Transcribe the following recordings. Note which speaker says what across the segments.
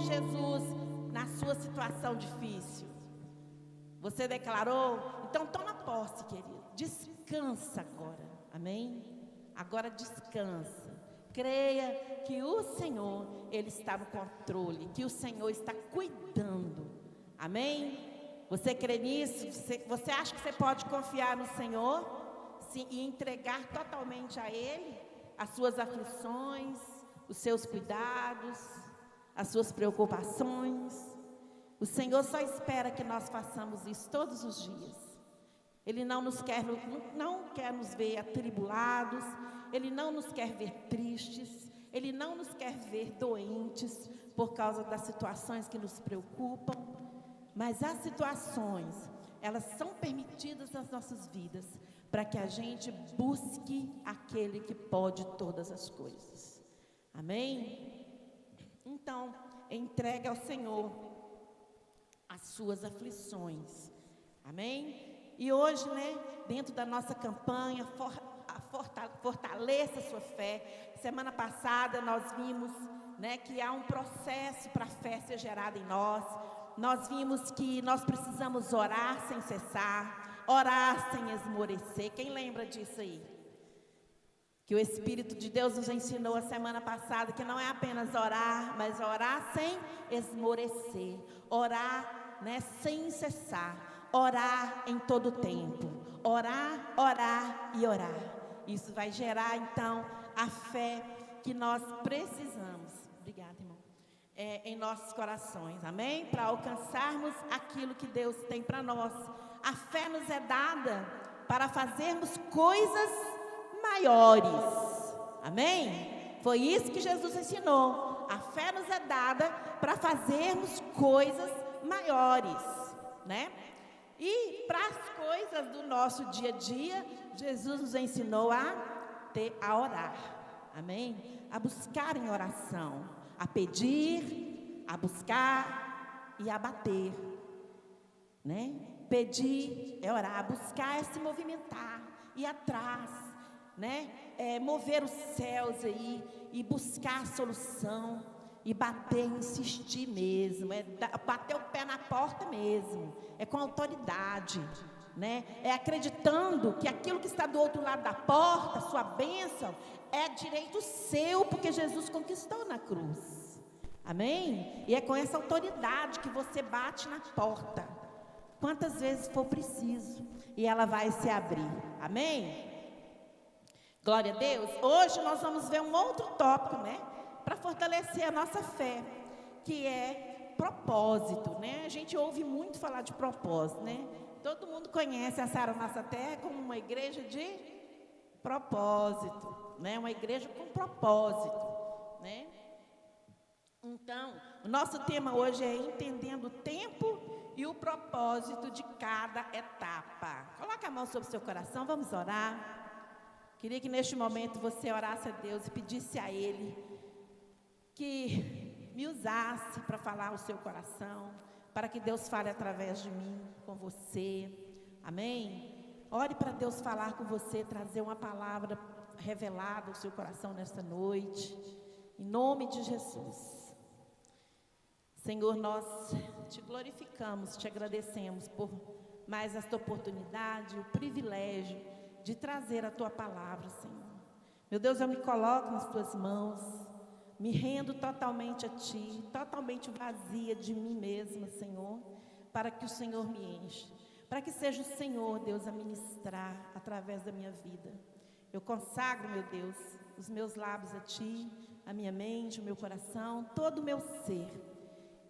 Speaker 1: Jesus na sua situação difícil? Você declarou? Então toma posse, querido. Descansa agora. Amém? Agora descansa. Creia que o Senhor, Ele está no controle, que o Senhor está cuidando. Amém? Você crê nisso? Você acha que você pode confiar no Senhor? Sim, e entregar totalmente a Ele as suas aflições, os seus cuidados, as suas preocupações? O Senhor só espera que nós façamos isso todos os dias. Ele não quer nos ver atribulados, Ele não nos quer ver tristes, Ele não nos quer ver doentes por causa das situações que nos preocupam. Mas as situações, elas são permitidas nas nossas vidas para que a gente busque aquele que pode todas as coisas. Amém? Então, entregue ao Senhor as suas aflições. Amém? E hoje, dentro da nossa campanha, fortaleça a sua fé. Semana passada nós vimos, que há um processo para a fé ser gerada em nós. Nós vimos que nós precisamos orar sem cessar, orar sem esmorecer. Quem lembra disso aí? Que o Espírito de Deus nos ensinou a semana passada que não é apenas orar, mas orar sem esmorecer, orar, sem cessar, orar em todo tempo, orar, orar e orar. Isso vai gerar então a fé que nós precisamos. Obrigada, irmão. Em nossos corações, amém? Para alcançarmos aquilo que Deus tem para nós. A fé nos é dada para fazermos coisas maiores, amém? Foi isso que Jesus ensinou. A fé nos é dada para fazermos coisas maiores, E para as coisas do nosso dia a dia, Jesus nos ensinou a orar, amém? A buscar em oração, a pedir, a buscar e a bater, Pedir é orar, buscar é se movimentar, ir atrás, mover os céus aí e buscar a solução e bater, insistir mesmo, bater o pé na porta mesmo, é com autoridade, é acreditando que aquilo que está do outro lado da porta, sua bênção, é direito seu, porque Jesus conquistou na cruz, amém? E é com essa autoridade que você bate na porta, quantas vezes for preciso, e ela vai se abrir, amém? Glória a Deus. Hoje nós vamos ver um outro tópico, para fortalecer a nossa fé, que é propósito, A gente ouve muito falar de propósito, Todo mundo conhece a Sara Nossa Terra como uma igreja de propósito, Uma igreja com propósito, Então, o nosso tema hoje é entendendo o tempo e o propósito de cada etapa. Coloque a mão sobre o seu coração, vamos orar. Queria que neste momento você orasse a Deus e pedisse a Ele que me usasse para falar ao seu coração, para que Deus fale através de mim, com você, amém? Ore para Deus falar com você, trazer uma palavra revelada ao seu coração nesta noite, em nome de Jesus. Senhor, nós te glorificamos, te agradecemos por mais esta oportunidade, o privilégio de trazer a tua palavra, Senhor. Meu Deus, eu me coloco nas tuas mãos, me rendo totalmente a ti, totalmente vazia de mim mesma, Senhor, para que o Senhor me enche, para que seja o Senhor, Deus, a ministrar através da minha vida. Eu consagro, meu Deus, os meus lábios a ti, a minha mente, o meu coração, todo o meu ser.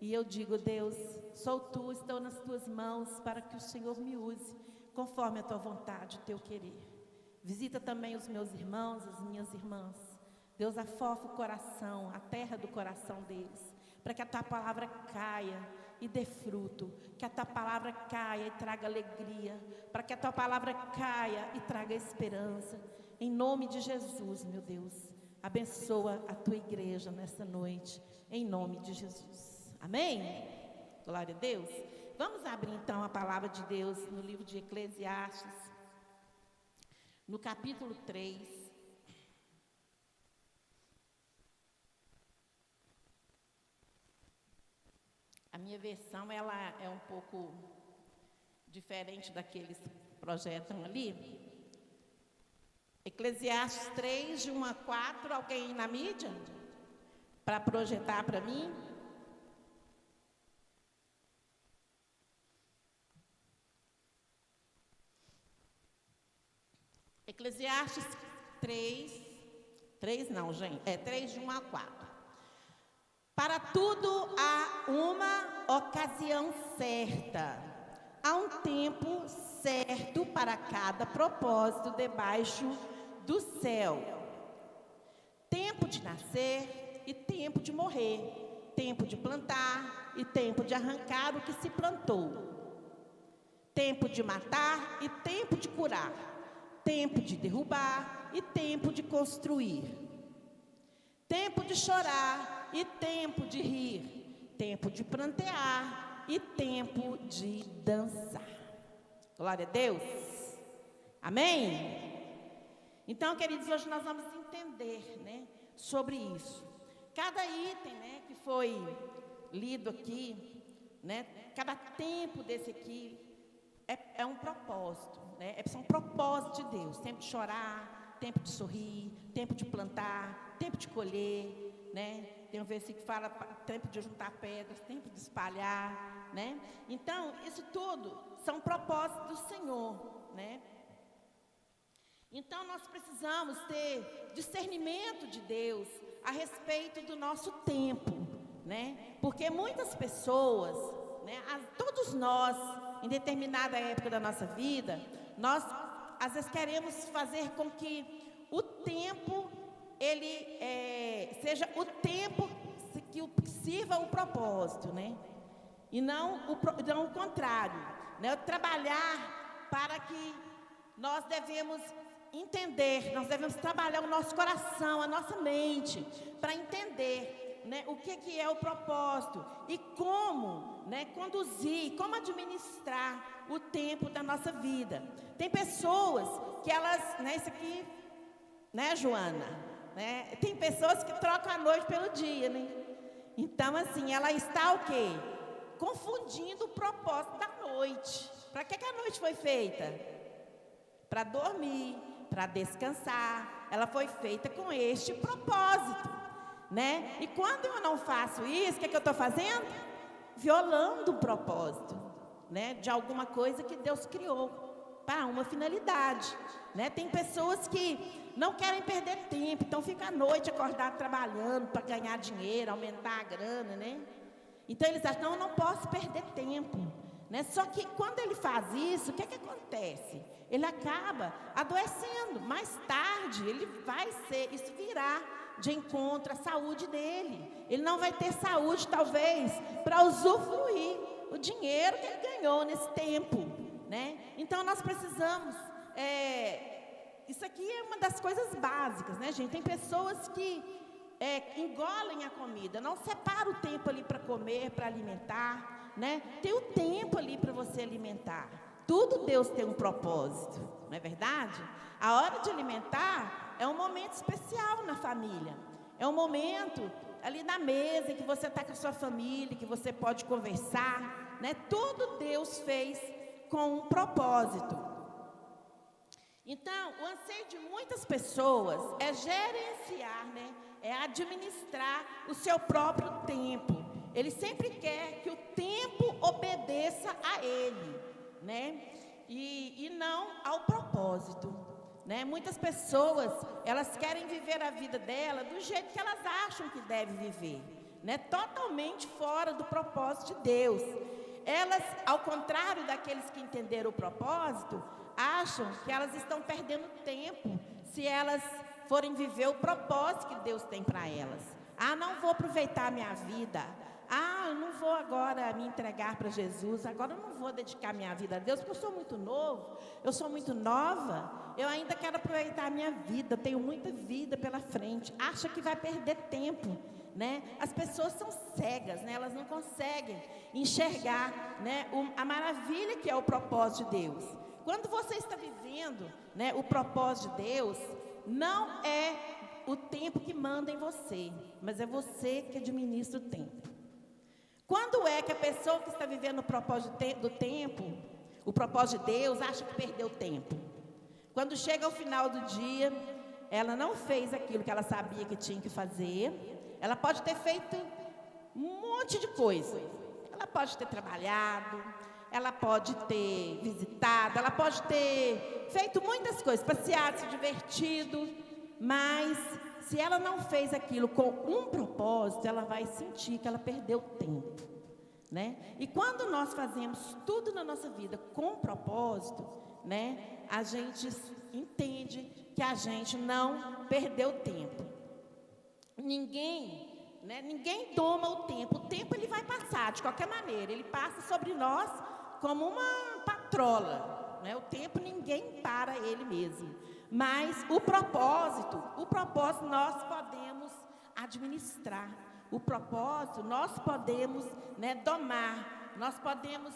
Speaker 1: E eu digo, Deus, sou tu, estou nas tuas mãos para que o Senhor me use conforme a tua vontade, o teu querer. Visita também os meus irmãos, as minhas irmãs. Deus, afofa o coração, a terra do coração deles, para que a tua palavra caia e dê fruto, que a tua palavra caia e traga alegria, para que a tua palavra caia e traga esperança. Em nome de Jesus, meu Deus, abençoa a tua igreja nesta noite, em nome de Jesus. Amém? Glória a Deus. Vamos abrir então a palavra de Deus no livro de Eclesiastes, no capítulo 3. minha versão, ela é um pouco diferente daqueles que projetam ali. Eclesiastes 3, de 1 a 4, alguém na mídia? Para projetar para mim? Eclesiastes 3 não, gente, 3 de 1 a 4. Para tudo há uma ocasião certa, há um tempo certo para cada propósito debaixo do céu. Tempo de nascer e tempo de morrer, tempo de plantar e tempo de arrancar o que se plantou, tempo de matar e tempo de curar, tempo de derrubar e tempo de construir, tempo de chorar e tempo de rir, tempo de prantear e tempo de dançar. Glória a Deus. Amém? Então, queridos, hoje nós vamos entender, né, sobre isso. Cada item, né, que foi lido aqui, né, cada tempo desse aqui é um propósito, né, são propósitos de Deus. Tempo de chorar, tempo de sorrir, tempo de plantar, tempo de colher, né? Tem um versículo que fala tempo de juntar pedras, tempo de espalhar, né? Então, isso tudo são propósitos do Senhor, né? Então, nós precisamos ter discernimento de Deus a respeito do nosso tempo, né? Porque muitas pessoas, né, todos nós, em determinada época da nossa vida, nós, às vezes, queremos fazer com que o tempo, ele seja o tempo que sirva o propósito, né? E não o contrário, né? Trabalhar para que nós devemos entender, nós devemos trabalhar o nosso coração, a nossa mente, para entender, né, o que é o propósito e como, né, conduzir, como administrar o tempo da nossa vida. Tem pessoas que elas, né, isso aqui, né, Joana, né, tem pessoas que trocam a noite pelo dia, né? Então, assim, ela está o quê? Confundindo o propósito da noite. Para que a noite foi feita? Para dormir, para descansar. Ela foi feita com este propósito, né? E quando eu não faço isso, o que eu estou fazendo? Violando o propósito, né, de alguma coisa que Deus criou para uma finalidade, né? Tem pessoas que não querem perder tempo, então fica à noite acordado trabalhando para ganhar dinheiro, aumentar a grana, né? Então eles acham, não, eu não posso perder tempo, né? Só que quando ele faz isso, o que acontece? Ele acaba adoecendo. Mais tarde, ele vai isso virá de encontro à saúde dele. Ele não vai ter saúde, talvez, para usufruir o dinheiro que ele ganhou nesse tempo, né? Então, nós precisamos... isso aqui é uma das coisas básicas, né, gente? Tem pessoas que engolem a comida, não separa o tempo ali para comer, para alimentar, né? Tem o tempo ali para você alimentar. Tudo Deus tem um propósito, não é verdade? A hora de alimentar é um momento especial na família. É um momento ali na mesa em que você está com a sua família, que você pode conversar, né? Tudo Deus fez com um propósito. Então, o anseio de muitas pessoas é gerenciar, né? É administrar o seu próprio tempo. Ele sempre quer que o tempo obedeça a ele, né? E não ao propósito, né? Muitas pessoas, elas querem viver a vida dela do jeito que elas acham que deve viver, né? Totalmente fora do propósito de Deus. Elas, ao contrário daqueles que entenderam o propósito, acham que elas estão perdendo tempo se elas forem viver o propósito que Deus tem para elas. Ah, não vou aproveitar a minha vida. Ah, eu não vou agora me entregar para Jesus. Agora eu não vou dedicar minha vida a Deus, porque eu sou muito novo, eu sou muito nova. Eu ainda quero aproveitar a minha vida, eu tenho muita vida pela frente. Acha que vai perder tempo, né? As pessoas são cegas, né? Elas não conseguem enxergar, né, a maravilha que é o propósito de Deus. Quando você está vivendo, né, o propósito de Deus, não é o tempo que manda em você, mas é você que administra o tempo. Quando quando é que a pessoa que está vivendo o propósito do tempo, o propósito de Deus, acha que perdeu tempo? Quando chega ao final do dia, ela não fez aquilo que ela sabia que tinha que fazer. Ela pode ter feito um monte de coisa. Ela pode ter trabalhado, ela pode ter visitado, ela pode ter feito muitas coisas, passeado, se divertido, mas se ela não fez aquilo com um propósito, ela vai sentir que ela perdeu tempo, né? E quando nós fazemos tudo na nossa vida com propósito, né, a gente entende que a gente não perdeu tempo. Ninguém toma o tempo ele vai passar de qualquer maneira, ele passa sobre nós como uma patrola, né? O tempo ninguém para ele mesmo, mas o propósito nós podemos administrar, o propósito nós podemos, né, domar, nós podemos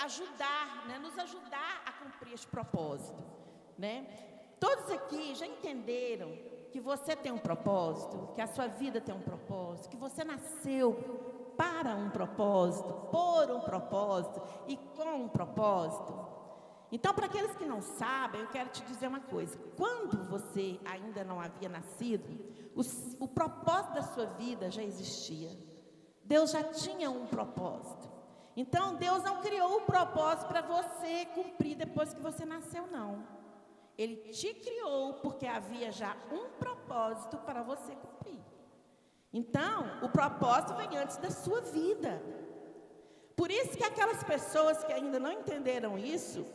Speaker 1: ajudar, né, nos ajudar a cumprir esse propósito, né? Todos aqui já entenderam que você tem um propósito, que a sua vida tem um propósito, que você nasceu para um propósito, por um propósito e com um propósito. Então, para aqueles que não sabem, eu quero te dizer uma coisa. Quando você ainda não havia nascido, o propósito da sua vida já existia. Deus já tinha um propósito. Então, Deus não criou o propósito para você cumprir depois que você nasceu, não. Ele te criou porque havia já um propósito para você cumprir. Então, o propósito vem antes da sua vida. Por isso que aquelas pessoas que ainda não entenderam isso,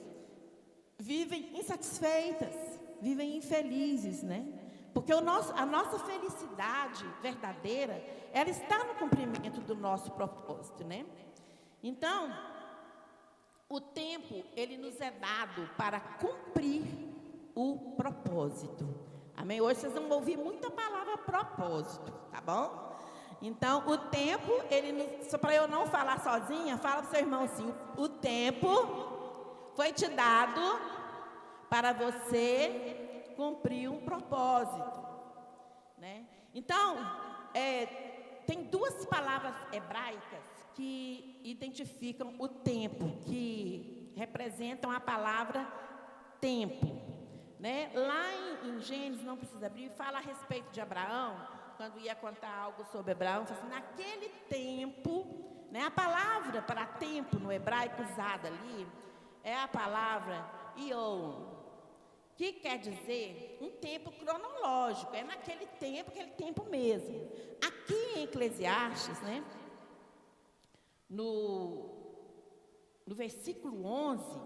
Speaker 1: vivem insatisfeitas, vivem infelizes, né? Porque a nossa felicidade verdadeira, ela está no cumprimento do nosso propósito, né? Então, o tempo, ele nos é dado para cumprir o propósito. Amém? Hoje vocês vão ouvir muita palavra propósito, tá bom? Então, o tempo, só para eu não falar sozinha, fala para o seu irmão assim, o tempo foi te dado para você cumprir um propósito, né? Então, tem duas palavras hebraicas que identificam o tempo, que representam a palavra tempo, né? Lá em Gênesis, não precisa abrir, fala a respeito de Abraão, quando ia contar algo sobre Abraão, fala assim, naquele tempo, né? A palavra para tempo no hebraico usada ali é a palavra ion, que quer dizer um tempo cronológico, é naquele tempo, aquele tempo mesmo. Aqui em Eclesiastes, né, no versículo 11,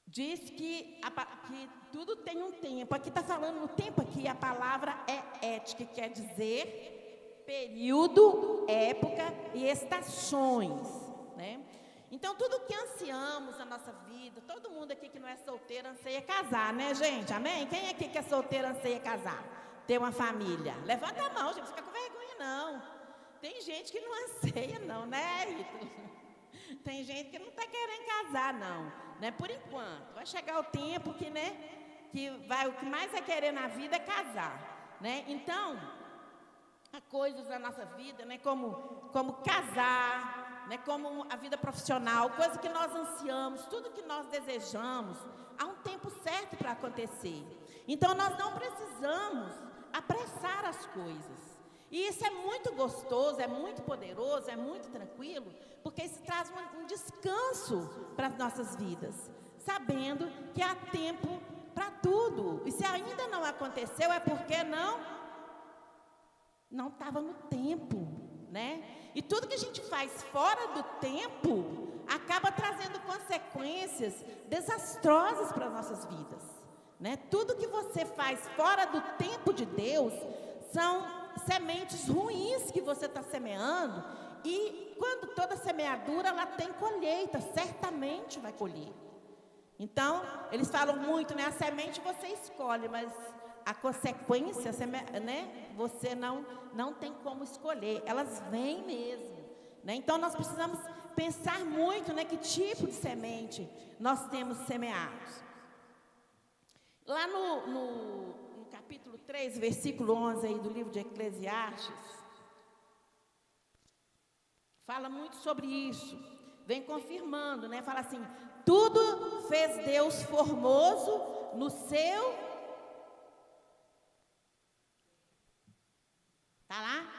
Speaker 1: diz que tudo tem um tempo. Aqui está falando no tempo, aqui a palavra é ética, que quer dizer período, época e estações, né? Então, tudo que ansiamos na nossa vida, todo mundo aqui que não é solteiro anseia casar, né, gente? Amém? Quem aqui que é solteiro anseia casar? Ter uma família? Levanta a mão, gente, não fica com vergonha, não. Tem gente que não anseia, não, né, Rito? Tem gente que não está querendo casar, não, né? Por enquanto. Vai chegar o tempo que, né, o que mais vai querer na vida é casar, né? Então, há coisas da nossa vida, né, como casar, né, como a vida profissional, coisa que nós ansiamos, tudo que nós desejamos, há um tempo certo para acontecer. Então, nós não precisamos apressar as coisas. E isso é muito gostoso, é muito poderoso, é muito tranquilo, porque isso traz um descanso para as nossas vidas, sabendo que há tempo para tudo. E se ainda não aconteceu, é porque não estava no tempo, né? E tudo que a gente faz fora do tempo acaba trazendo consequências desastrosas para as nossas vidas, né? Tudo que você faz fora do tempo de Deus são sementes ruins que você está semeando, e quando toda semeadura ela tem colheita, certamente vai colher. Então, eles falam muito, né? A semente você escolhe, mas a consequência, né, você não tem como escolher, elas vêm mesmo, né? Então, nós precisamos pensar muito, né, que tipo de semente nós temos semeados. Lá no capítulo 3, versículo 11 aí do livro de Eclesiastes, fala muito sobre isso, vem confirmando, né? Fala assim, tudo fez Deus formoso no seu... Tá lá?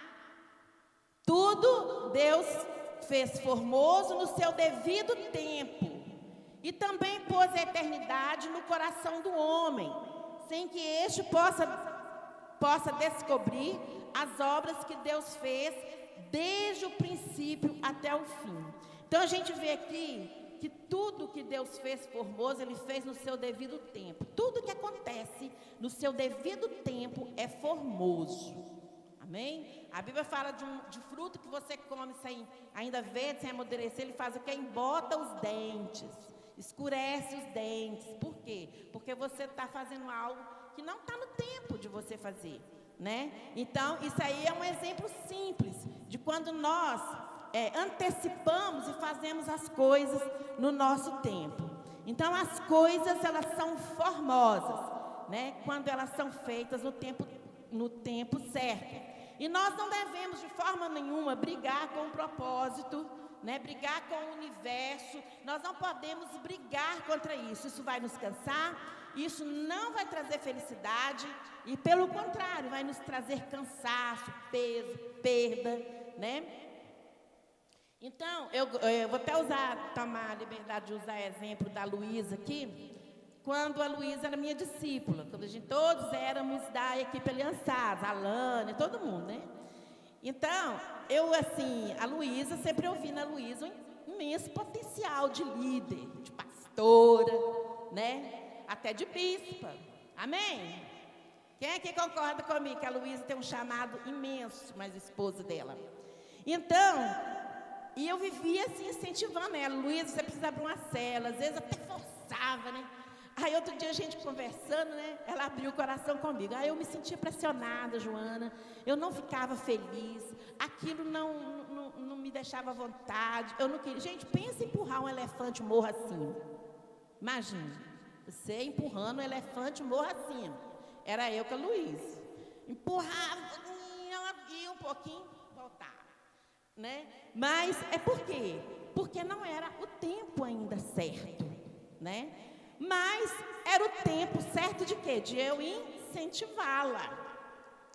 Speaker 1: Tudo Deus fez formoso no seu devido tempo. E também pôs a eternidade no coração do homem, sem que este possa descobrir as obras que Deus fez desde o princípio até o fim. Então a gente vê aqui que tudo que Deus fez formoso, Ele fez no seu devido tempo. Tudo que acontece no seu devido tempo é formoso. Amém? A Bíblia fala de fruto que você come sem, ainda verde, sem amadurecer. Ele faz o que? Embota os dentes, escurece os dentes. Por quê? Porque você está fazendo algo que não está no tempo de você fazer, né? Então, isso aí é um exemplo simples de quando nós antecipamos e fazemos as coisas no nosso tempo. Então, as coisas, elas são formosas, né? Quando elas são feitas no tempo certo. E nós não devemos, de forma nenhuma, brigar com o propósito, né? Brigar com o universo. Nós não podemos brigar contra isso. Isso vai nos cansar, isso não vai trazer felicidade, e pelo contrário, vai nos trazer cansaço, peso, perda, né? Então, eu vou até tomar a liberdade de usar exemplo da Luísa aqui, quando a Luísa era minha discípula, quando todos éramos da equipe Aliançados, a Lana, todo mundo, né? Então, a Luísa, sempre eu vi na Luísa um imenso potencial de líder, de pastora, né? Até de bispa, amém? Quem é que concorda comigo que a Luísa tem um chamado imenso, mas a esposa dela? Então... E eu vivia assim, incentivando ela. Luísa, você precisa abrir uma cela. Às vezes até forçava, né? Aí outro dia a gente conversando, né? Ela abriu o coração comigo. Aí eu me sentia pressionada, Joana. Eu não ficava feliz. Aquilo não me deixava à vontade. Eu não queria. Gente, pensa em empurrar um elefante morro acima. Imagina. Você empurrando um elefante morro acima. Era eu com a Luísa. Empurrava, ia um pouquinho, voltava. Né? Mas é por quê? Porque não era o tempo ainda certo, né? Mas era o tempo certo de quê? De eu incentivá-la,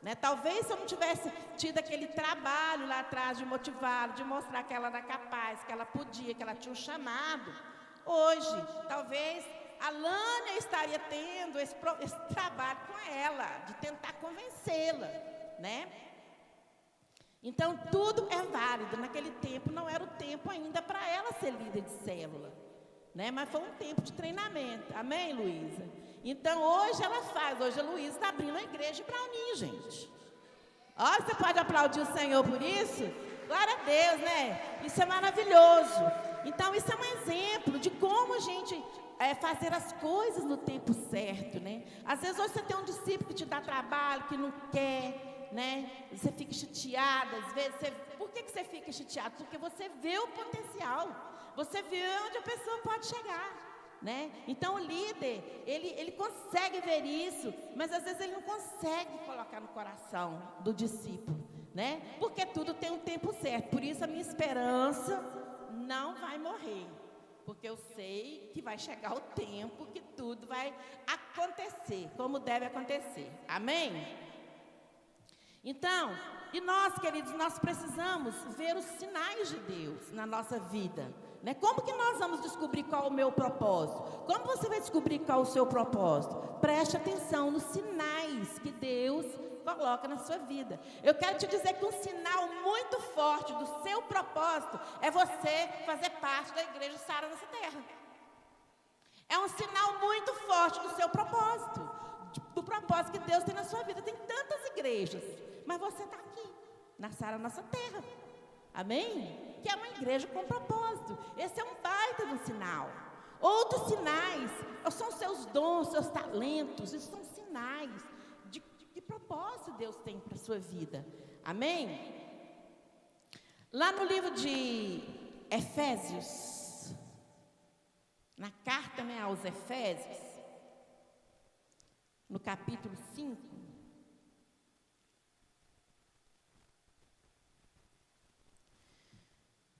Speaker 1: né? Talvez se eu não tivesse tido aquele trabalho lá atrás de motivá-la, de mostrar que ela era capaz, que ela podia, que ela tinha um chamado, hoje, talvez a Lânia estaria tendo esse trabalho com ela, de tentar convencê-la, né? Então, tudo é válido. Naquele tempo, não era o tempo ainda para ela ser líder de célula, né? Mas foi um tempo de treinamento. Amém, Luísa? Então, hoje ela faz. Hoje a Luísa está abrindo a igreja de Browninho, gente. Olha, você pode aplaudir o Senhor por isso? Glória a Deus, né? Isso é maravilhoso. Então, isso é um exemplo de como a gente fazer as coisas no tempo certo, né? Às vezes, hoje você tem um discípulo que te dá trabalho, que não quer... Né? Você fica chateada, às vezes. Por que você fica chateado? Porque você vê o potencial, você vê onde a pessoa pode chegar, né? Então o líder, ele consegue ver isso, mas às vezes ele não consegue colocar no coração do discípulo, né? Porque tudo tem um tempo certo. Por isso a minha esperança não vai morrer, porque eu sei que vai chegar o tempo que tudo vai acontecer como deve acontecer. Amém? Então, e nós, queridos, nós precisamos ver os sinais de Deus na nossa vida, né? Como que nós vamos descobrir qual é o meu propósito? Como você vai descobrir qual é o seu propósito? Preste atenção nos sinais que Deus coloca na sua vida. Eu quero te dizer que um sinal muito forte do seu propósito é você fazer parte da igreja Sara nessa terra. É um sinal muito forte do seu propósito, do propósito que Deus tem na sua vida. Tem tantas igrejas, mas você está aqui, na Sara Nossa Terra, amém? Que é uma igreja com propósito. Esse é um baita de um sinal. Outros sinais são seus dons, seus talentos. Isso são sinais de que propósito Deus tem para a sua vida, amém? Lá no livro de Efésios, na carta, né, aos Efésios, no capítulo 5,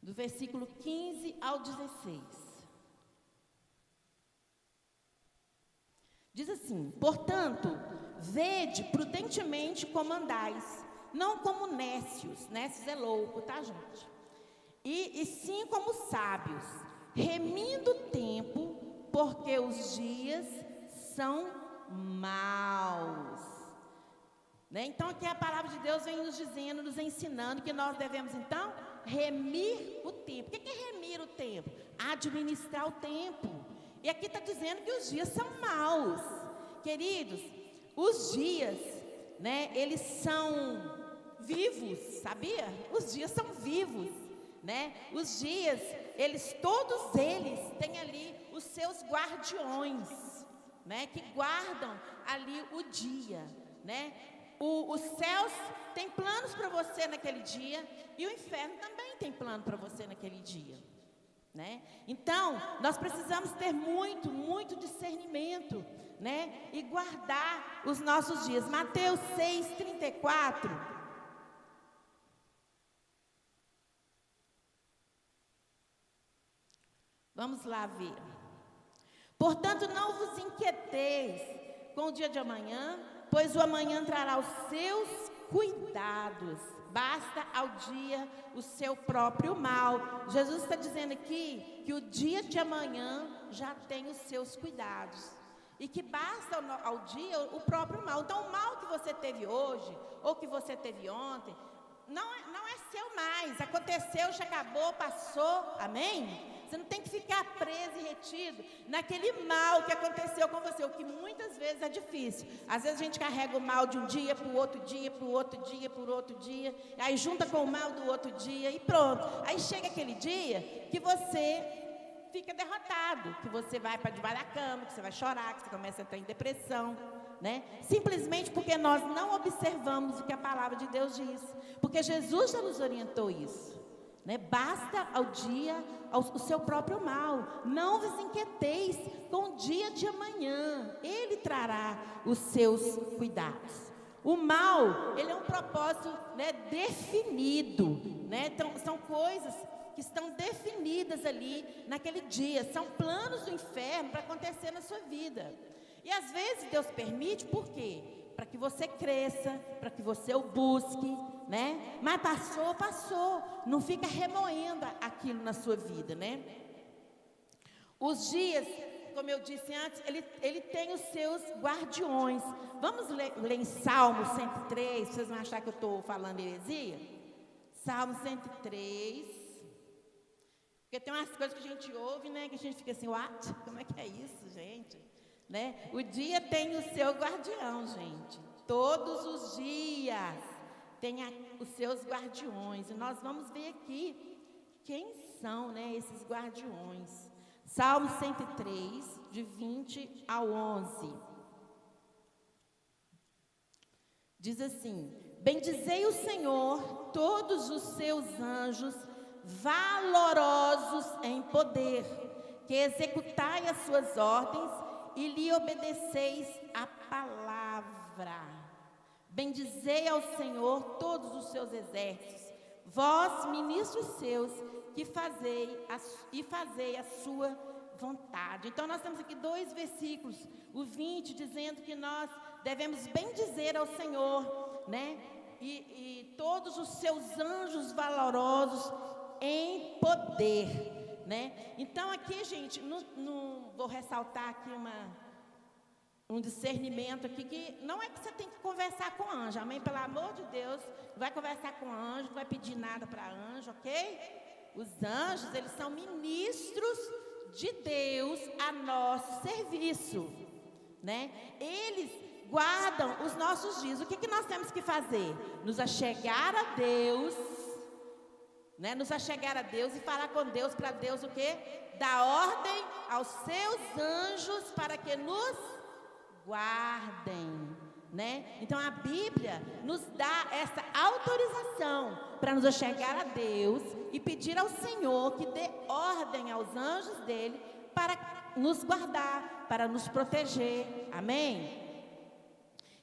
Speaker 1: do versículo 15 ao 16. Diz assim: portanto, vede prudentemente como andais, não como nécios é louco, tá, gente? E sim como sábios, remindo o tempo, porque os dias são maus. Então aqui a palavra de Deus vem nos dizendo, nos ensinando que nós devemos então remir o tempo. O que é remir o tempo? Administrar o tempo. E aqui está dizendo que os dias são maus. Queridos, os dias, eles são vivos, sabia? Os dias são vivos, Os dias, todos eles têm ali os seus guardiões, que guardam ali o dia, Os céus têm planos para você naquele dia e o inferno também tem plano para você naquele dia, Então, nós precisamos ter muito discernimento, e guardar os nossos dias. Mateus 6:34. Vamos lá ver. Portanto, não vos inquieteis com o dia de amanhã, pois o amanhã trará os seus cuidados. Basta ao dia o seu próprio mal. Jesus está dizendo aqui que o dia de amanhã já tem os seus cuidados. E que basta ao dia o próprio mal. Então, o mal que você teve hoje, ou que você teve ontem, não é seu mais. Aconteceu, já acabou, passou. Amém? Você não tem que ficar preso e retido naquele mal que aconteceu com você, o que muitas vezes é difícil. Às vezes a gente carrega o mal de um dia para o outro dia, para o outro dia, para o outro dia, aí junta com o mal do outro dia e pronto. Aí chega aquele dia que você fica derrotado, que você vai para debaixo da cama, que você vai chorar, que você começa a entrar em depressão, Simplesmente porque nós não observamos o que a palavra de Deus diz, porque Jesus já nos orientou isso. Basta ao dia o seu próprio mal. Não vos inquieteis com o dia de amanhã, ele trará os seus cuidados. O mal, ele é um propósito definido, Então são coisas que estão definidas ali naquele dia, são planos do inferno para acontecer na sua vida. E às vezes Deus permite, por quê? Para que você cresça, para que você o busque, Mas passou, não fica remoendo aquilo na sua vida, Os dias, como eu disse antes, ele tem os seus guardiões. Vamos ler em Salmo 103, vocês vão achar que eu estou falando heresia? Salmo 103. Porque tem umas coisas que a gente ouve, que a gente fica assim, what? Como é que é isso, gente? O dia tem o seu guardião, gente. Todos os dias tem os seus guardiões. E nós vamos ver aqui quem são, esses guardiões. Salmo 103, de 20 ao 11. Diz assim: bendizei o Senhor, todos os seus anjos, valorosos em poder, que executai as suas ordens e lhe obedeceis a palavra. Bendizei ao Senhor todos os seus exércitos, vós, ministros seus, que fazei a sua vontade. Então nós temos aqui 2 versículos, o 20 dizendo que nós devemos bendizer ao Senhor, e todos os seus anjos valorosos em poder, Então aqui, gente, vou ressaltar aqui um discernimento aqui, que não é que você tem que conversar com anjo, amém? Pelo amor de Deus, não vai conversar com anjo, não vai pedir nada para anjo, ok? Os anjos, eles são ministros de Deus a nosso serviço, Eles guardam os nossos dias. O que nós temos que fazer? Nos achegar a Deus, nos achegar a Deus e falar com Deus, para Deus o quê? Dar ordem aos seus anjos para que nos guardem, Então a Bíblia nos dá essa autorização para nos achegar a Deus e pedir ao Senhor que dê ordem aos anjos dele para nos guardar, para nos proteger, amém?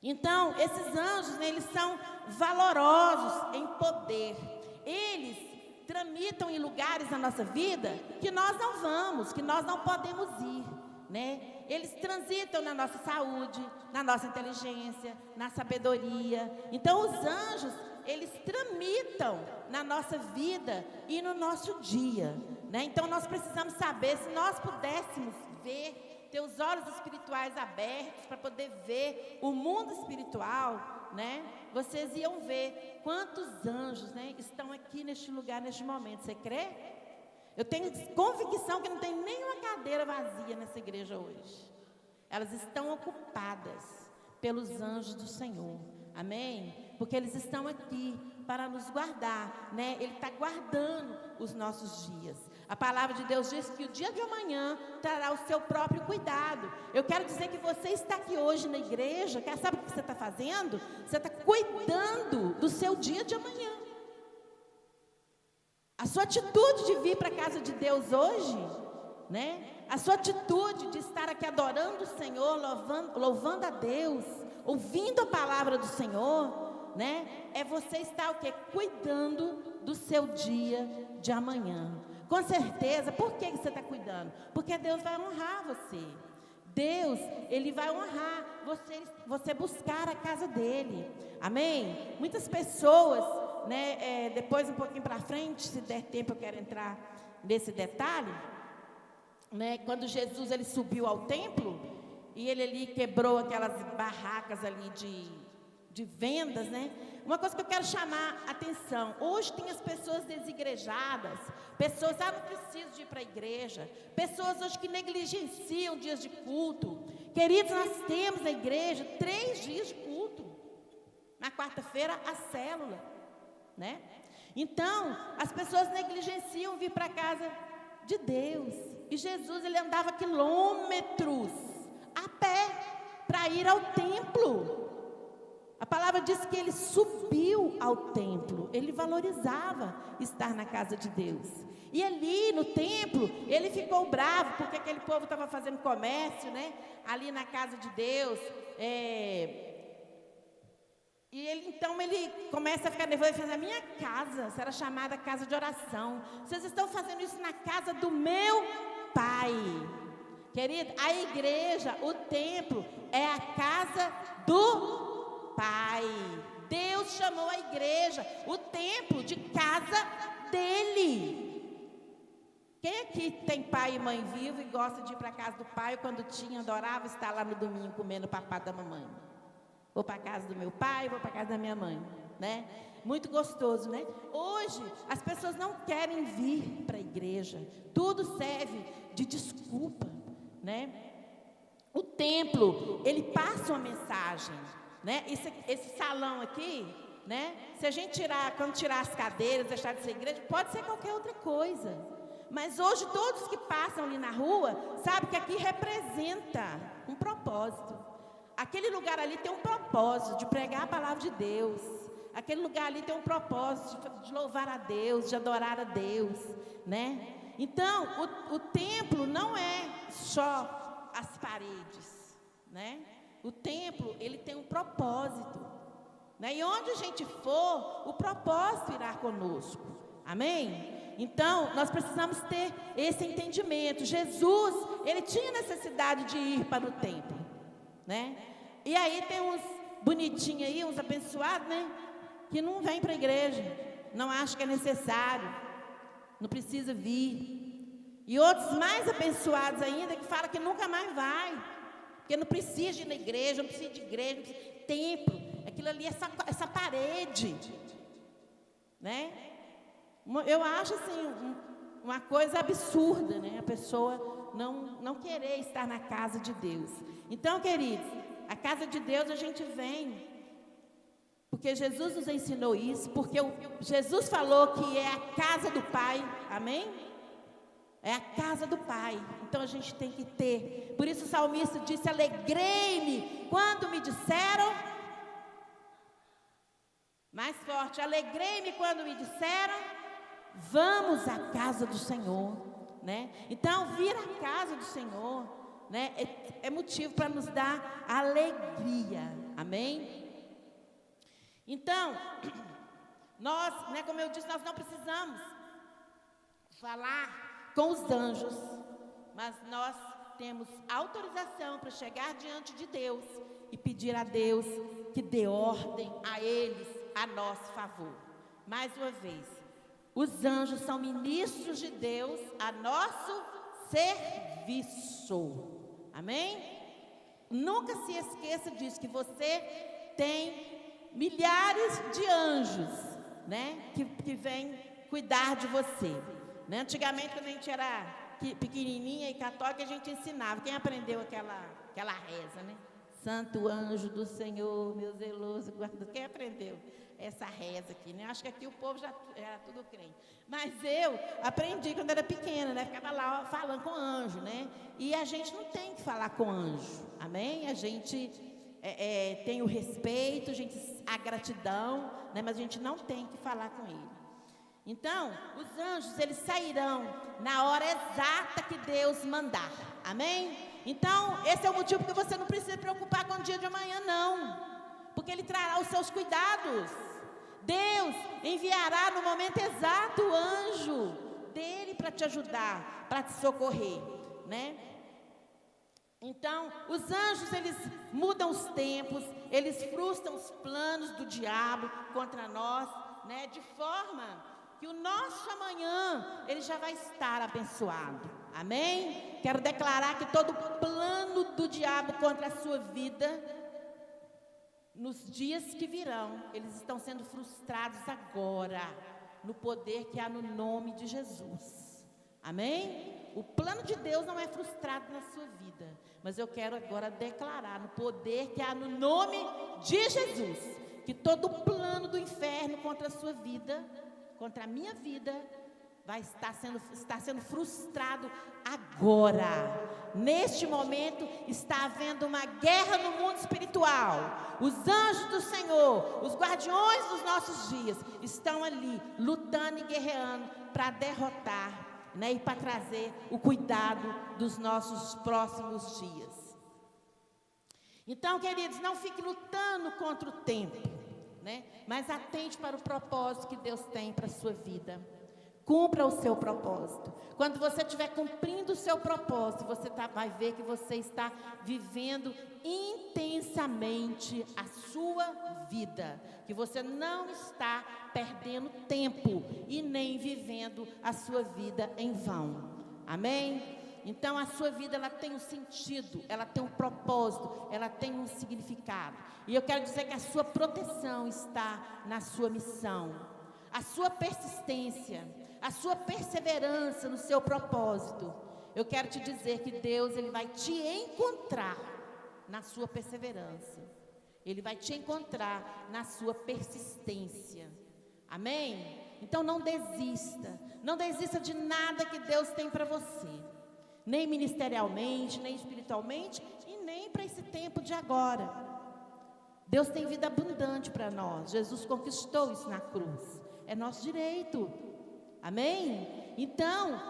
Speaker 1: Então, esses anjos, né, eles são valorosos em poder. Eles tramitam em lugares na nossa vida que nós não vamos, que nós não podemos ir, né? Eles transitam na nossa saúde, na nossa inteligência, na sabedoria. Então, os anjos, eles tramitam na nossa vida e no nosso dia, né? Então, nós precisamos saber, se nós pudéssemos ver, ter os olhos espirituais abertos para poder ver o mundo espiritual, né? Vocês iam ver quantos anjos, né, estão aqui neste lugar, neste momento. Você crê? Eu tenho convicção que não tem nenhuma cadeira vazia nessa igreja hoje. Elas estão ocupadas pelos anjos do Senhor. Amém? Porque eles estão aqui para nos guardar, né? Ele está guardando os nossos dias. A palavra de Deus diz que o dia de amanhã trará o seu próprio cuidado. Eu quero dizer que você está aqui hoje na igreja, sabe o que você está fazendo? Você está cuidando do seu dia de amanhã. A sua atitude de vir para a casa de Deus hoje, né? A sua atitude de estar aqui adorando o Senhor, louvando a Deus, ouvindo a palavra do Senhor, né? É você estar o quê? Cuidando do seu dia de amanhã. Com certeza. Por que você está cuidando? Porque Deus vai honrar você. Deus, Ele vai honrar você buscar a casa dEle. Amém? Muitas pessoas, né, depois um pouquinho para frente, se der tempo eu quero entrar nesse detalhe, né, quando Jesus ele subiu ao templo, e ele ali quebrou aquelas barracas ali de vendas, né? Uma coisa que eu quero chamar a atenção, hoje tem as pessoas desigrejadas, pessoas, não preciso de ir para a igreja, pessoas hoje que negligenciam dias de culto. Queridos, nós temos na igreja 3 dias de culto, na quarta-feira a célula, né? Então, as pessoas negligenciam vir para a casa de Deus, e Jesus ele andava quilômetros a pé para ir ao templo. A palavra diz que ele subiu ao templo, ele valorizava estar na casa de Deus. E ali no templo, ele ficou bravo, porque aquele povo estava fazendo comércio, né? Ali na casa de Deus. E então ele começa a ficar nervoso e fala: a minha casa será chamada casa de oração. Vocês estão fazendo isso na casa do meu Pai. Querido, a igreja, o templo, é a casa do Pai. Deus chamou a igreja, o templo, de casa dele. Quem aqui tem pai e mãe vivo e gosta de ir para a casa do pai? Quando tinha, adorava estar lá no domingo comendo o papá da mamãe. Vou para a casa do meu pai, vou para a casa da minha mãe, né? Muito gostoso, né? Hoje, as pessoas não querem vir para a igreja. Tudo serve de desculpa, né? O templo, ele passa uma mensagem, né? Esse salão aqui, né? Se a gente quando tirar as cadeiras, deixar de ser igreja, pode ser qualquer outra coisa. Mas hoje todos que passam ali na rua, sabem que aqui representa um propósito. Aquele lugar ali tem um propósito de pregar a palavra de Deus. Aquele lugar ali tem um propósito de louvar a Deus, de adorar a Deus, né? Então, o templo não é só as paredes, né? O templo, ele tem um propósito, né? E onde a gente for, o propósito irá conosco. Amém? Então, nós precisamos ter esse entendimento. Jesus, ele tinha necessidade de ir para o templo, né? E aí tem uns bonitinhos aí, uns abençoados, né? Que não vêm para a igreja, não acham que é necessário, não precisa vir. E outros mais abençoados ainda, que falam que nunca mais vai, porque não precisa de ir na igreja, não precisa de igreja, não precisa de templo. Aquilo ali, essa parede, né? Eu acho assim, uma coisa absurda, né? A pessoa não querer estar na casa de Deus. Então, queridos, a casa de Deus a gente vem porque Jesus nos ensinou isso, porque Jesus falou que é a casa do Pai, amém? É a casa do Pai, então a gente tem que ter. Por isso o salmista disse: alegrei-me quando me disseram, mais forte, alegrei-me quando me disseram, vamos à casa do Senhor, né? Então vir à casa do Senhor, né, é motivo para nos dar alegria, amém? Então, nós, né, como eu disse, nós não precisamos falar com os anjos, mas nós temos autorização para chegar diante de Deus e pedir a Deus que dê ordem a eles a nosso favor. Mais uma vez, os anjos são ministros de Deus a nosso serviço. Amém? Nunca se esqueça disso, que você tem milhares de anjos, né, que vêm cuidar de você. Né? Antigamente, quando a gente era pequenininha e católica, a gente ensinava. Quem aprendeu aquela reza, né? Santo anjo do Senhor, meu zeloso guarda. Quem aprendeu essa reza aqui, né? Acho que aqui o povo já era tudo crente. Mas eu aprendi quando era pequena, né? Ficava lá falando com anjo, né? E a gente não tem que falar com anjo, amém? A gente tem o respeito, a gratidão, né? Mas a gente não tem que falar com ele. Então, os anjos, eles sairão na hora exata que Deus mandar, amém? Então, esse é o motivo que você não precisa se preocupar com o dia de amanhã, não, porque Ele trará os seus cuidados. Deus enviará no momento exato o anjo dele para te ajudar, para te socorrer, né? Então, os anjos, eles mudam os tempos, eles frustram os planos do diabo contra nós, né? De forma que o nosso amanhã, ele já vai estar abençoado, amém? Quero declarar que todo plano do diabo contra a sua vida, nos dias que virão, eles estão sendo frustrados agora, no poder que há no nome de Jesus, amém? O plano de Deus não é frustrado na sua vida, mas eu quero agora declarar no poder que há no nome de Jesus, que todo plano do inferno contra a sua vida, contra a minha vida, está sendo frustrado agora. Neste momento está havendo uma guerra no mundo espiritual. Os anjos do Senhor, os guardiões dos nossos dias, estão ali lutando e guerreando para derrotar, né, e para trazer o cuidado dos nossos próximos dias. Então, queridos, não fique lutando contra o tempo, né? Mas atente para o propósito que Deus tem para a sua vida. Cumpra o seu propósito. Quando você estiver cumprindo o seu propósito, você vai ver que você está vivendo intensamente a sua vida. Que você não está perdendo tempo e nem vivendo a sua vida em vão. Amém? Então a sua vida, ela tem um sentido, ela tem um propósito, ela tem um significado. E eu quero dizer que a sua proteção está na sua missão. A sua persistência, a sua perseverança no seu propósito. Eu quero te dizer que Deus, Ele vai te encontrar na sua perseverança. Ele vai te encontrar na sua persistência. Amém? Então não desista. Não desista de nada que Deus tem para você. Nem ministerialmente, nem espiritualmente, e nem para esse tempo de agora. Deus tem vida abundante para nós. Jesus conquistou isso na cruz. É nosso direito. Amém? Então,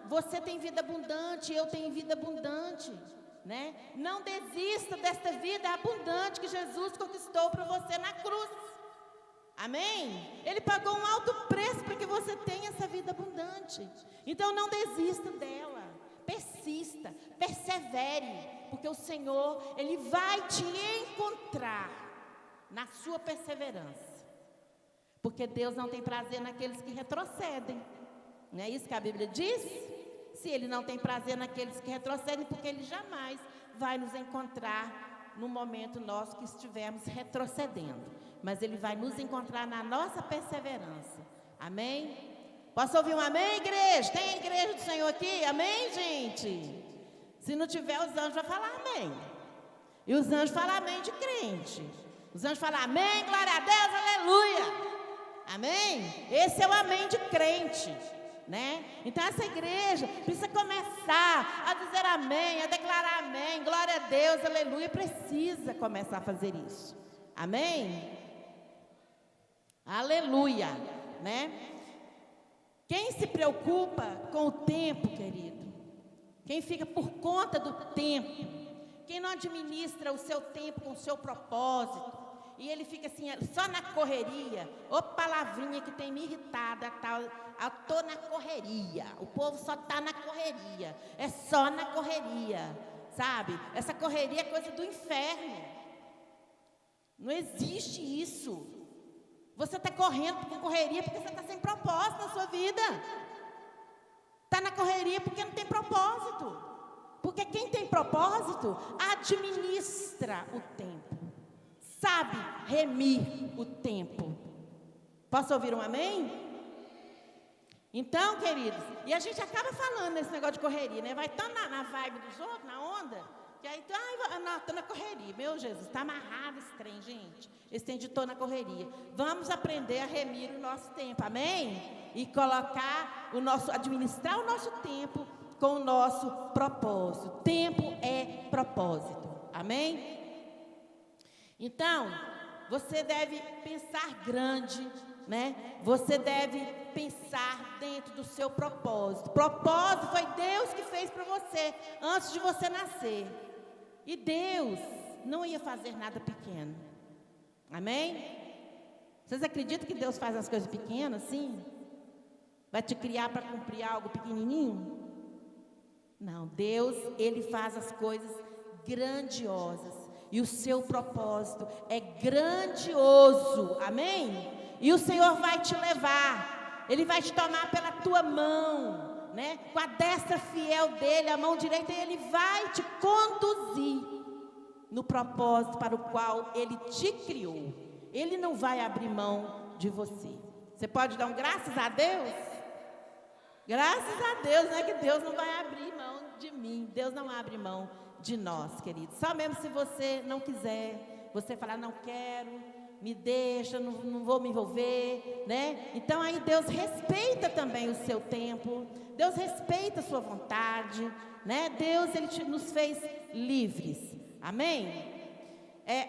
Speaker 1: você tem vida abundante, eu tenho vida abundante, né? Não desista desta vida abundante que Jesus conquistou para você na cruz. Amém? Ele pagou um alto preço para que você tenha essa vida abundante. Então, não desista dela. Persista, persevere, porque o Senhor, Ele vai te encontrar na sua perseverança. Porque Deus não tem prazer naqueles que retrocedem. Não é isso que a Bíblia diz? Se Ele não tem prazer naqueles que retrocedem, porque Ele jamais vai nos encontrar no momento nosso que estivermos retrocedendo. Mas Ele vai nos encontrar na nossa perseverança. Amém? Posso ouvir um amém, igreja? Tem a igreja do Senhor aqui? Amém, gente? Se não tiver, os anjos vão falar amém. E os anjos falam amém de crente. Os anjos falam amém, glória a Deus, aleluia. Amém? Esse é o amém de crente, né? Então essa igreja precisa começar a dizer amém, a declarar amém, glória a Deus, aleluia. Precisa começar a fazer isso. Amém? Aleluia, né? Quem se preocupa com o tempo, querido, quem fica por conta do tempo, quem não administra o seu tempo com o seu propósito, e ele fica assim, só na correria. Ô palavrinha que tem me irritada, tal. Eu estou na correria, o povo só está na correria, é só na correria, sabe? Essa correria é coisa do inferno, não existe isso. Você está correndo com correria porque você está sem propósito na sua vida, está na correria porque não tem propósito, porque quem tem propósito administra o tempo, sabe remir o tempo. Posso ouvir um amém? Então, queridos, e a gente acaba falando nesse negócio de correria, né? Vai tão na vibe dos outros, na onda, que aí, estou na correria. Meu Jesus, está amarrado esse trem, gente. Esse trem de estou na correria. Vamos aprender a remir o nosso tempo, amém? E colocar administrar o nosso tempo com o nosso propósito. Tempo é propósito, amém? Então, você deve pensar grande, né? Você deve pensar dentro do seu propósito. Propósito foi Deus que fez para você antes de você nascer. E Deus não ia fazer nada pequeno. Amém? Vocês acreditam que Deus faz as coisas pequenas assim? Vai te criar para cumprir algo pequenininho? Não, Deus, Ele faz as coisas grandiosas. E o seu propósito é grandioso. Amém? E o Senhor vai te levar. Ele vai te tomar pela tua mão, né? Com a destra fiel dele, a mão direita, e Ele vai te conduzir no propósito para o qual Ele te criou. Ele não vai abrir mão de você. Você pode dar um graças a Deus? Graças a Deus, né? Que Deus não vai abrir mão de mim. Deus não abre mão de nós, queridos. Só mesmo se você não quiser, você falar, não quero, me deixa, não vou me envolver, né? Então aí Deus respeita também o seu tempo, Deus respeita a sua vontade, né? Deus, Ele nos fez livres, amém?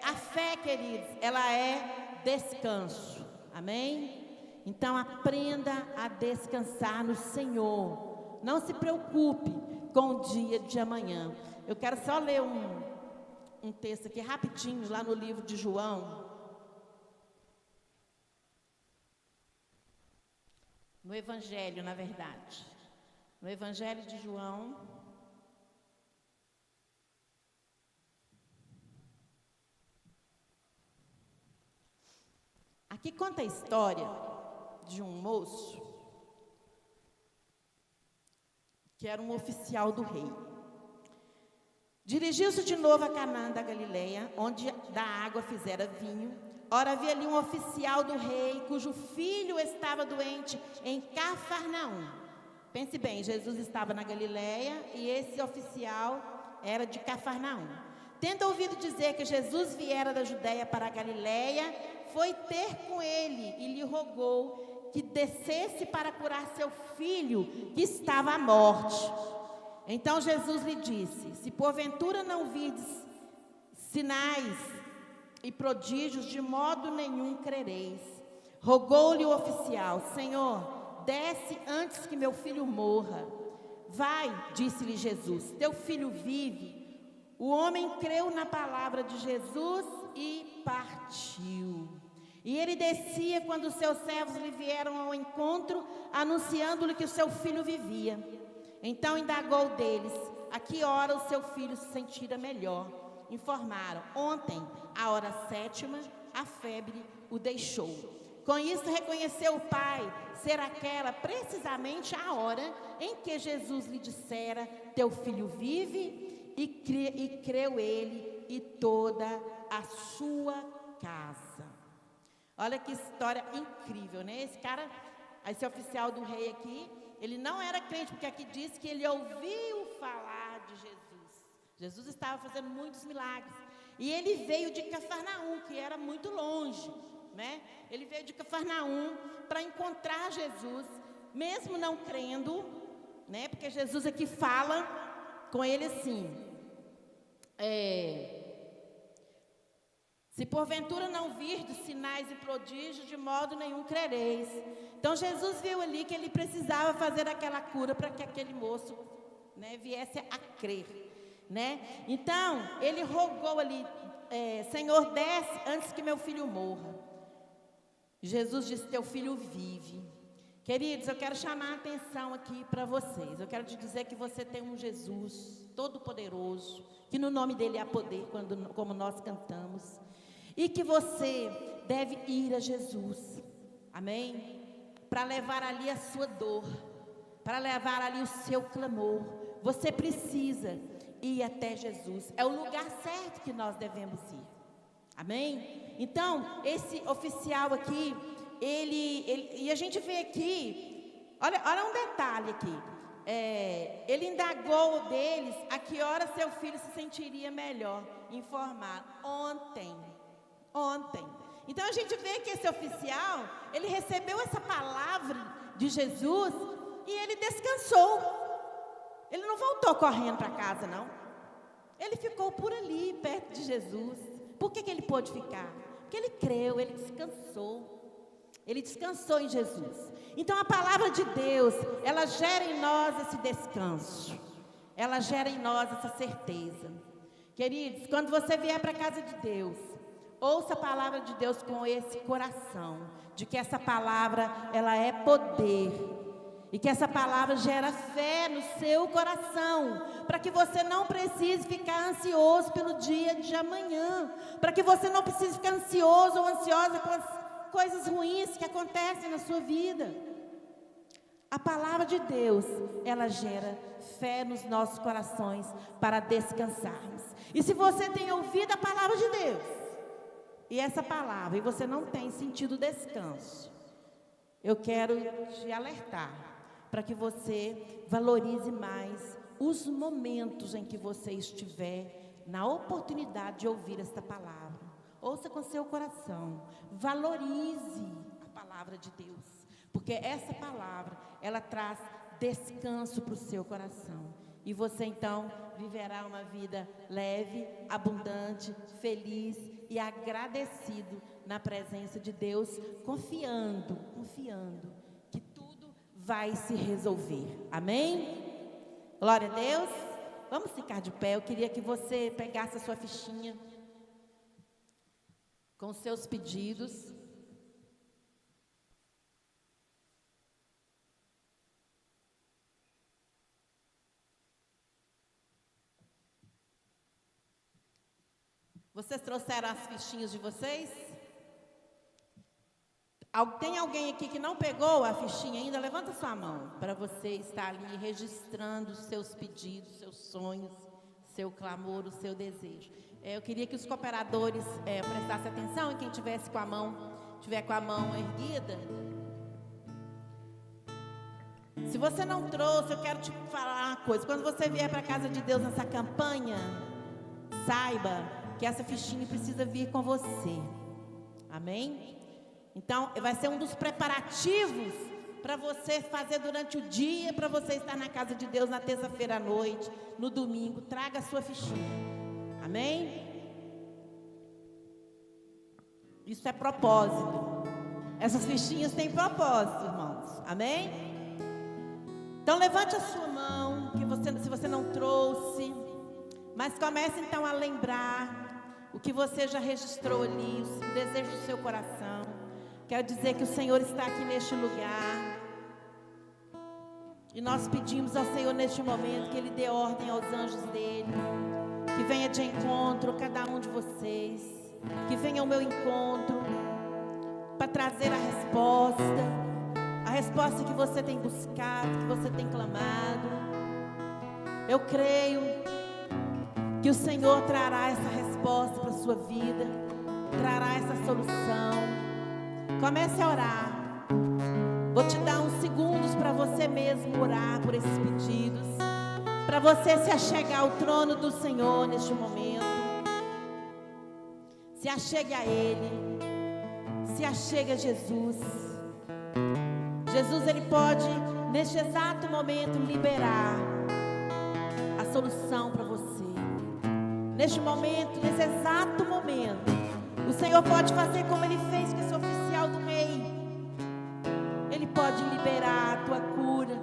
Speaker 1: A fé, queridos, ela é descanso, amém? Então aprenda a descansar no Senhor, não se preocupe com o dia de amanhã. Eu quero só ler um texto aqui rapidinho, lá no livro de João. No Evangelho, na verdade. No Evangelho de João. Aqui conta a história de um moço que era um oficial do rei. Dirigiu-se de novo a Canaã da Galileia, onde da água fizera vinho. Ora, havia ali um oficial do rei, cujo filho estava doente em Cafarnaum. Pense bem, Jesus estava na Galileia e esse oficial era de Cafarnaum. Tendo ouvido dizer que Jesus viera da Judeia para a Galileia, foi ter com ele e lhe rogou que descesse para curar seu filho, que estava à morte. Então Jesus lhe disse: se porventura não virdes sinais e prodígios, de modo nenhum crereis. Rogou-lhe o oficial: Senhor, desce antes que meu filho morra. Vai, disse-lhe Jesus, teu filho vive. O homem creu na palavra de Jesus e partiu. E ele descia quando os seus servos lhe vieram ao encontro, anunciando-lhe que o seu filho vivia. Então indagou deles a que hora o seu filho se sentira melhor. Informaram: ontem, à hora 7ª, a febre o deixou. Com isso reconheceu o pai ser aquela precisamente a hora em que Jesus lhe dissera: teu filho vive, e creu ele e toda a sua casa. Olha que história incrível, né? Esse oficial do rei aqui, ele não era crente, porque aqui diz que ele ouviu falar de Jesus. Jesus estava fazendo muitos milagres. E ele veio de Cafarnaum, que era muito longe, né? Ele veio de Cafarnaum para encontrar Jesus, mesmo não crendo, né? Porque Jesus aqui fala com ele assim: se porventura não virdes sinais e prodígios, de modo nenhum crereis. Então Jesus viu ali que ele precisava fazer aquela cura para que aquele moço né, viesse a crer, né? Então, ele rogou ali, Senhor, desce antes que meu filho morra. Jesus disse, teu filho vive. Queridos, eu quero chamar a atenção aqui para vocês. Eu quero te dizer que você tem um Jesus todo-poderoso, que no nome dele há poder, como nós cantamos. E que você deve ir a Jesus, amém? Para levar ali a sua dor, para levar ali o seu clamor. Você precisa ir até Jesus. É o lugar certo que nós devemos ir, amém? Então, esse oficial aqui, e a gente vê aqui, olha um detalhe aqui, ele indagou deles a que hora seu filho se sentiria melhor, informado, ontem. Então a gente vê que esse oficial, ele recebeu essa palavra de Jesus e ele descansou, ele não voltou correndo para casa não, ele ficou por ali, perto de Jesus. Por que ele pôde ficar? Porque ele creu, ele descansou. Ele descansou em Jesus. Então a palavra de Deus, ela gera em nós esse descanso. Ela gera em nós essa certeza. Queridos, quando você vier para a casa de Deus, ouça a palavra de Deus com esse coração, de que essa palavra, ela é poder. E que essa palavra gera fé no seu coração, para que você não precise ficar ansioso pelo dia de amanhã, para que você não precise ficar ansioso ou ansiosa com as coisas ruins que acontecem na sua vida. A palavra de Deus, ela gera fé nos nossos corações para descansarmos. E se você tem ouvido a palavra de Deus, e essa palavra, e você não tem sentido descanso, eu quero te alertar para que você valorize mais os momentos em que você estiver na oportunidade de ouvir esta palavra. Ouça com seu coração, valorize a palavra de Deus, porque essa palavra, ela traz descanso para o seu coração, e você então viverá uma vida leve, abundante, feliz e agradecido na presença de Deus, confiando que tudo vai se resolver, amém? Glória a Deus. Vamos ficar de pé. Eu queria que você pegasse a sua fichinha com seus pedidos. Vocês trouxeram as fichinhas de vocês? Tem alguém aqui que não pegou a fichinha ainda? Levanta sua mão para você estar ali registrando os seus pedidos, seus sonhos, seu clamor, o seu desejo. Eu queria que os cooperadores prestassem atenção, e quem tiver com a mão erguida. Se você não trouxe, eu quero te falar uma coisa. Quando você vier para a casa de Deus nessa campanha, saiba que essa fichinha precisa vir com você. Amém? Então, vai ser um dos preparativos para você fazer durante o dia, para você estar na casa de Deus na terça-feira à noite, no domingo. Traga a sua fichinha. Amém? Isso é propósito. Essas fichinhas têm propósito, irmãos. Amém? Então, levante a sua mão, se você não trouxe. Mas comece então a lembrar o que você já registrou ali, o desejo do seu coração. Quero dizer que o Senhor está aqui neste lugar. E nós pedimos ao Senhor neste momento que Ele dê ordem aos anjos dEle, que venha de encontro a cada um de vocês, que venha ao meu encontro para trazer a resposta que você tem buscado, que você tem clamado. Eu creio que o Senhor trará essa resposta para a sua vida, trará essa solução. Comece a orar. Vou te dar uns segundos para você mesmo orar por esses pedidos, para você se achegar ao trono do Senhor neste momento. Se achegue a Ele, se achegue a Jesus. Jesus, Ele pode neste exato momento liberar a solução para você. Neste momento, nesse exato momento, o Senhor pode fazer como Ele fez com esse oficial do rei. Ele pode liberar a tua cura,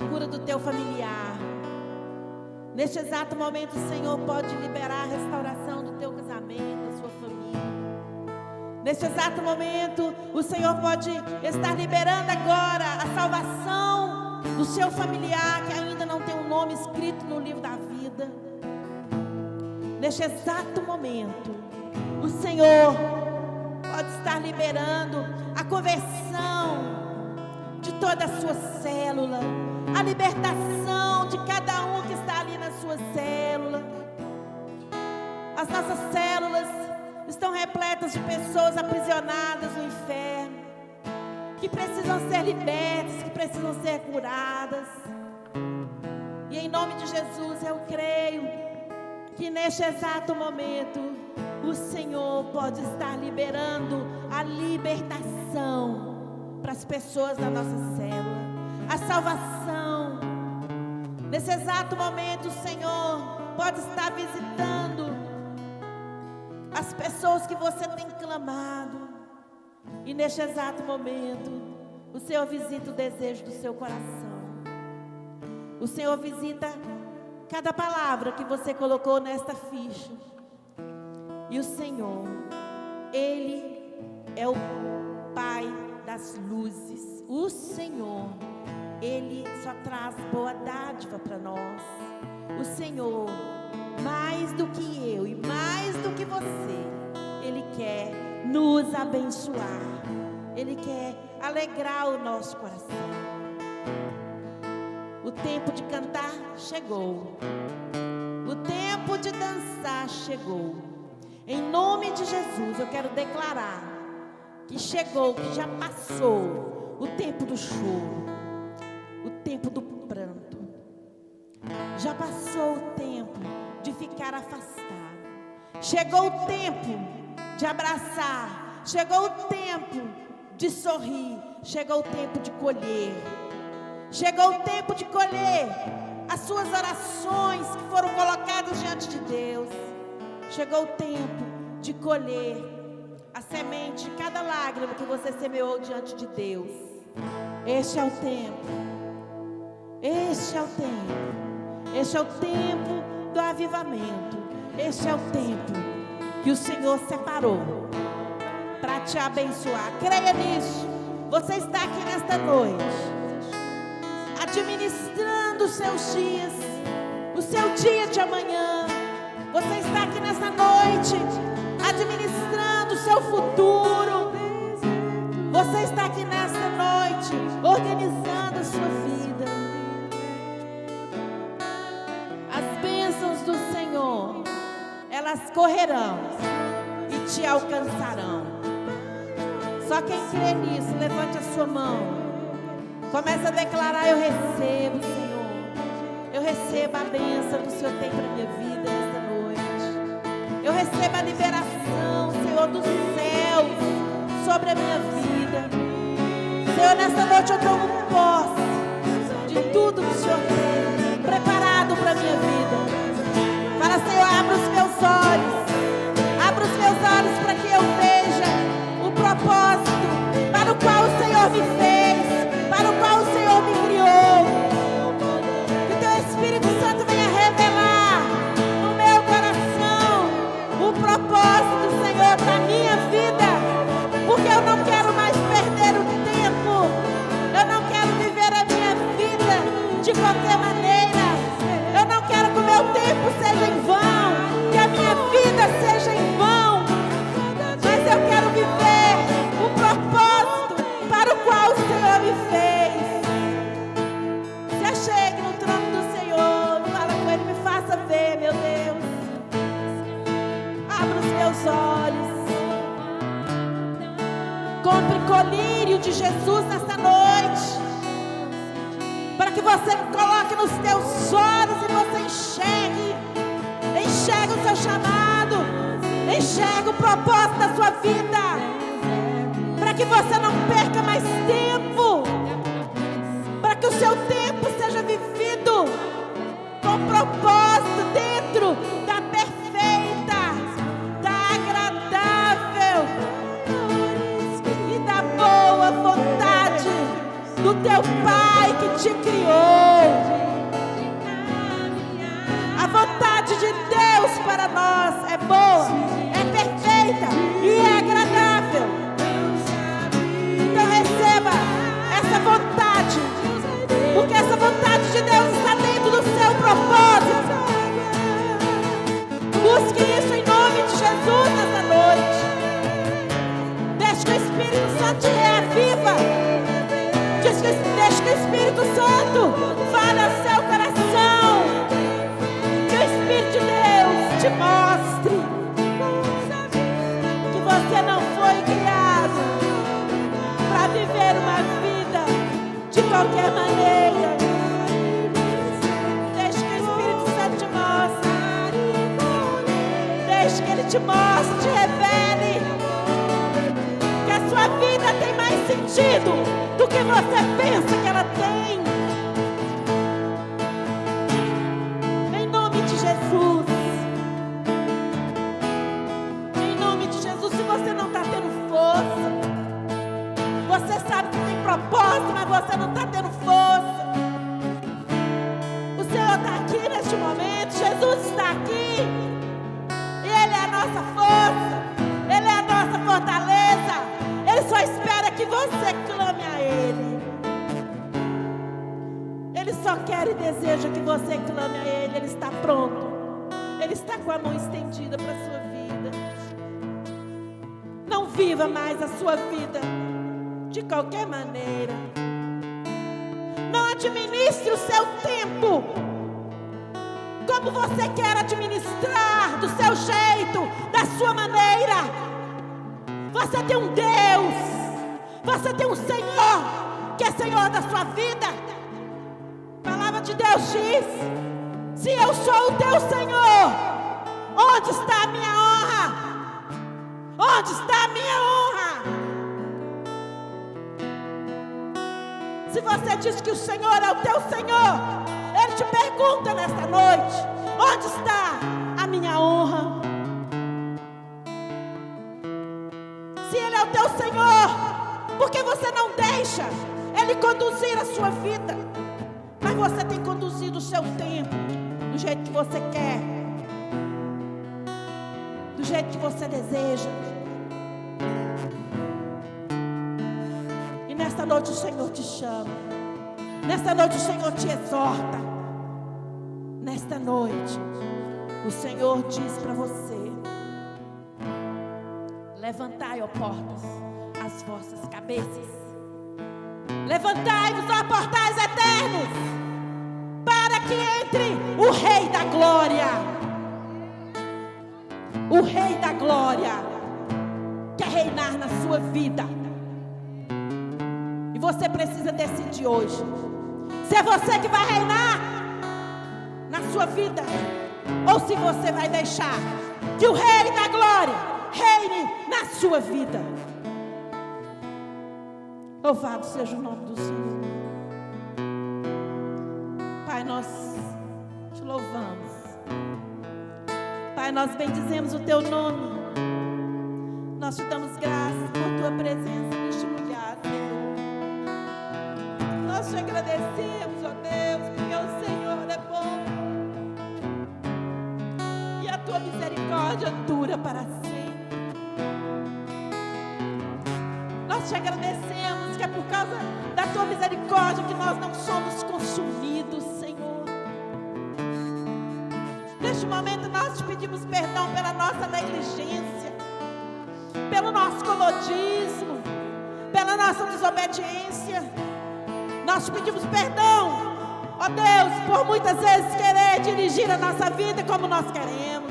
Speaker 1: a cura do teu familiar. Neste exato momento, o Senhor pode liberar a restauração do teu casamento, da sua família. Neste exato momento, o Senhor pode estar liberando agora a salvação do seu familiar que ainda não tem um nome escrito no livro da vida. Neste exato momento, o Senhor pode estar liberando a conversão de toda a sua célula, a libertação de cada um que está ali na sua célula. As nossas células estão repletas de pessoas aprisionadas no inferno, que precisam ser libertas, que precisam ser curadas. E em nome de Jesus eu creio que neste exato momento o Senhor pode estar liberando a libertação para as pessoas da nossa célula, a salvação. Nesse exato momento o Senhor pode estar visitando as pessoas que você tem clamado. E neste exato momento o Senhor visita o desejo do seu coração. O Senhor visita cada palavra que você colocou nesta ficha. E o Senhor, Ele é o Pai das luzes. O Senhor, Ele só traz boa dádiva para nós. O Senhor, mais do que eu e mais do que você, Ele quer nos abençoar. Ele quer alegrar o nosso coração. O tempo de cantar chegou. O tempo de dançar chegou. Em nome de Jesus, eu quero declarar que chegou, que já passou o tempo do choro, o tempo do pranto. Já passou o tempo de ficar afastado. Chegou o tempo de abraçar. Chegou o tempo de sorrir. Chegou o tempo de colher. Chegou o tempo de colher as suas orações que foram colocadas diante de Deus. Chegou o tempo de colher a semente de cada lágrima que você semeou diante de Deus. Este é o tempo. Este é o tempo. Este é o tempo do avivamento. Este é o tempo que o Senhor separou para te abençoar. Creia nisso. Você está aqui nesta noite, administrando os seus dias, o seu dia de amanhã. Você está aqui nessa noite, administrando o seu futuro. Você está aqui nesta noite, organizando a sua vida. As bênçãos do Senhor, elas correrão e te alcançarão. Só quem crê nisso, levante a sua mão. Comece a declarar: eu recebo, Senhor. Eu recebo a bênção que o Senhor tem para a minha vida esta noite. Eu recebo a liberação, Senhor, dos céus sobre a minha vida. Senhor, nesta noite eu tomo posse de tudo que o Senhor tem preparado para a minha vida. Fala: Senhor, abra os meus olhos. Abra os meus olhos para que eu veja o propósito para o qual o Senhor me fez, para o qual o Senhor me criou. Que o Teu Espírito Santo venha revelar no meu coração o propósito, Senhor, da minha vida. Porque eu não quero mais perder o tempo. Eu não quero viver a minha vida de qualquer maneira. Eu não quero que o meu tempo seja em vão, que a minha vida seja em vão. Mas eu quero viver o propósito para o qual o Senhor me fez. Se achegue no trono do Senhor, fala com Ele: me faça ver, meu Deus. Abra os meus olhos. Compre colírio de Jesus nesta noite, para que você coloque nos teus olhos e você enxergue o seu chamado, enxergue o propósito da sua vida, para que você não perca mais tempo, para que o seu tempo seja vivido com propósito dentro da perfeita, da agradável e da boa vontade do teu Pai que te criou. A vontade de Deus para nós é boa, é perfeita e é agradável. Então receba essa vontade, porque essa vontade de Deus está dentro do seu propósito. Busque isso em nome de Jesus nessa noite. Deixe que o Espírito Santo te reaviva. Deixe que o Espírito Santo fale ao seu coração. Que o Espírito de Deus te mostre que você não foi criado para viver uma vida de qualquer maneira. Deixe que o Espírito Santo te mostre. Deixe que Ele te mostre, te revele que a sua vida tem mais sentido do que você pensa que ela tem. Em nome de Jesus. Em nome de Jesus. Se você não está tendo força, você sabe que tem propósito, mas você não está tendo força. O Senhor está aqui neste momento. Jesus está aqui. E Ele é a nossa força. Ele é a nossa fortaleza. Ele só espera que você clame a Ele. Ele só quer e deseja que você clame a Ele. Ele está pronto. Ele está com a mão estendida para a sua vida. Não viva mais a sua vida de qualquer maneira. Não administre o seu tempo como você quer administrar, do seu jeito, da sua maneira. Você tem um Deus, você tem um Senhor, que é Senhor da sua vida. A palavra de Deus diz: se eu sou o teu Senhor, onde está a minha honra? Onde está a minha honra? Se você diz que o Senhor é o teu Senhor, Ele te pergunta nesta noite: onde está a minha honra? Se Ele é o teu Senhor, por que você não deixa Ele conduzir a sua vida? Mas você tem conduzido o seu tempo do jeito que você quer, do jeito que você deseja. E nesta noite o Senhor te chama. Nesta noite o Senhor te exorta. Nesta noite o Senhor diz para você: levantai, ó portas, as vossas cabeças. Levantai-vos, ó portais eternos, para que entre o Rei da Glória. O Rei da Glória quer reinar na sua vida. E você precisa decidir hoje se é você que vai reinar na sua vida, ou se você vai deixar que o Rei da Glória reine na sua vida. Louvado seja o nome do Senhor. Pai, nós te louvamos. Pai, nós bendizemos o teu nome. Nós te damos graças por tua presença neste lugar, Senhor. Nós te agradecemos, ó Deus, porque o Senhor é bom e a tua misericórdia dura para sempre. Nós te agradecemos que é por causa da tua misericórdia que nós não somos consumidos, Senhor. Neste momento nós te pedimos perdão pela nossa negligência, pelo nosso comodismo, pela nossa desobediência. Nós te pedimos perdão, ó Deus, por muitas vezes querer dirigir a nossa vida como nós queremos.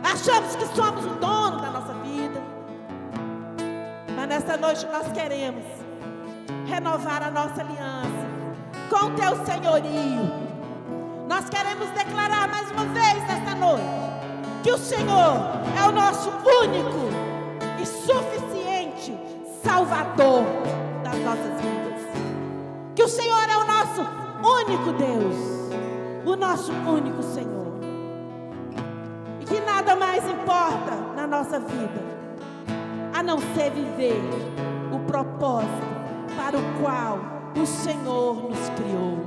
Speaker 1: Achamos que somos o dono da nossa vida. Mas nesta noite nós queremos renovar a nossa aliança com o teu senhorio. Nós queremos declarar mais uma vez nesta noite que o Senhor é o nosso único e suficiente Salvador das nossas vidas. Que o Senhor é o nosso único Deus, o nosso único Senhor. E que nada mais importa na nossa vida a não ser viver o propósito para o qual o Senhor nos criou.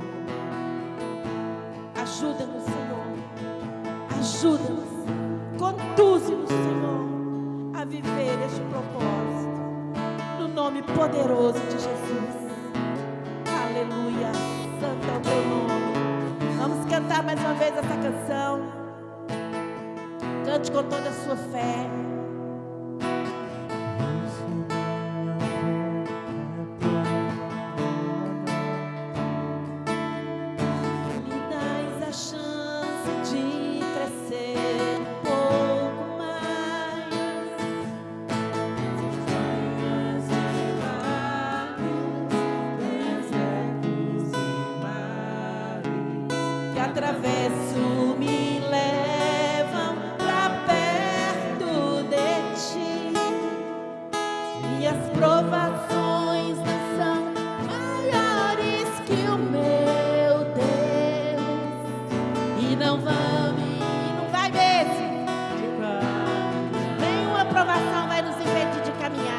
Speaker 1: Ajuda-nos, Senhor. Ajuda-nos. Conduze-nos, Senhor, a viver este propósito. No nome poderoso de Jesus. Aleluia. Santo é o teu nome. Vamos cantar mais uma vez essa canção. Cante com toda a sua fé. Atravesso me levam pra perto de ti. Minhas provações não são maiores que o meu Deus. E não vai mesmo. Nenhuma provação vai nos impedir de caminhar.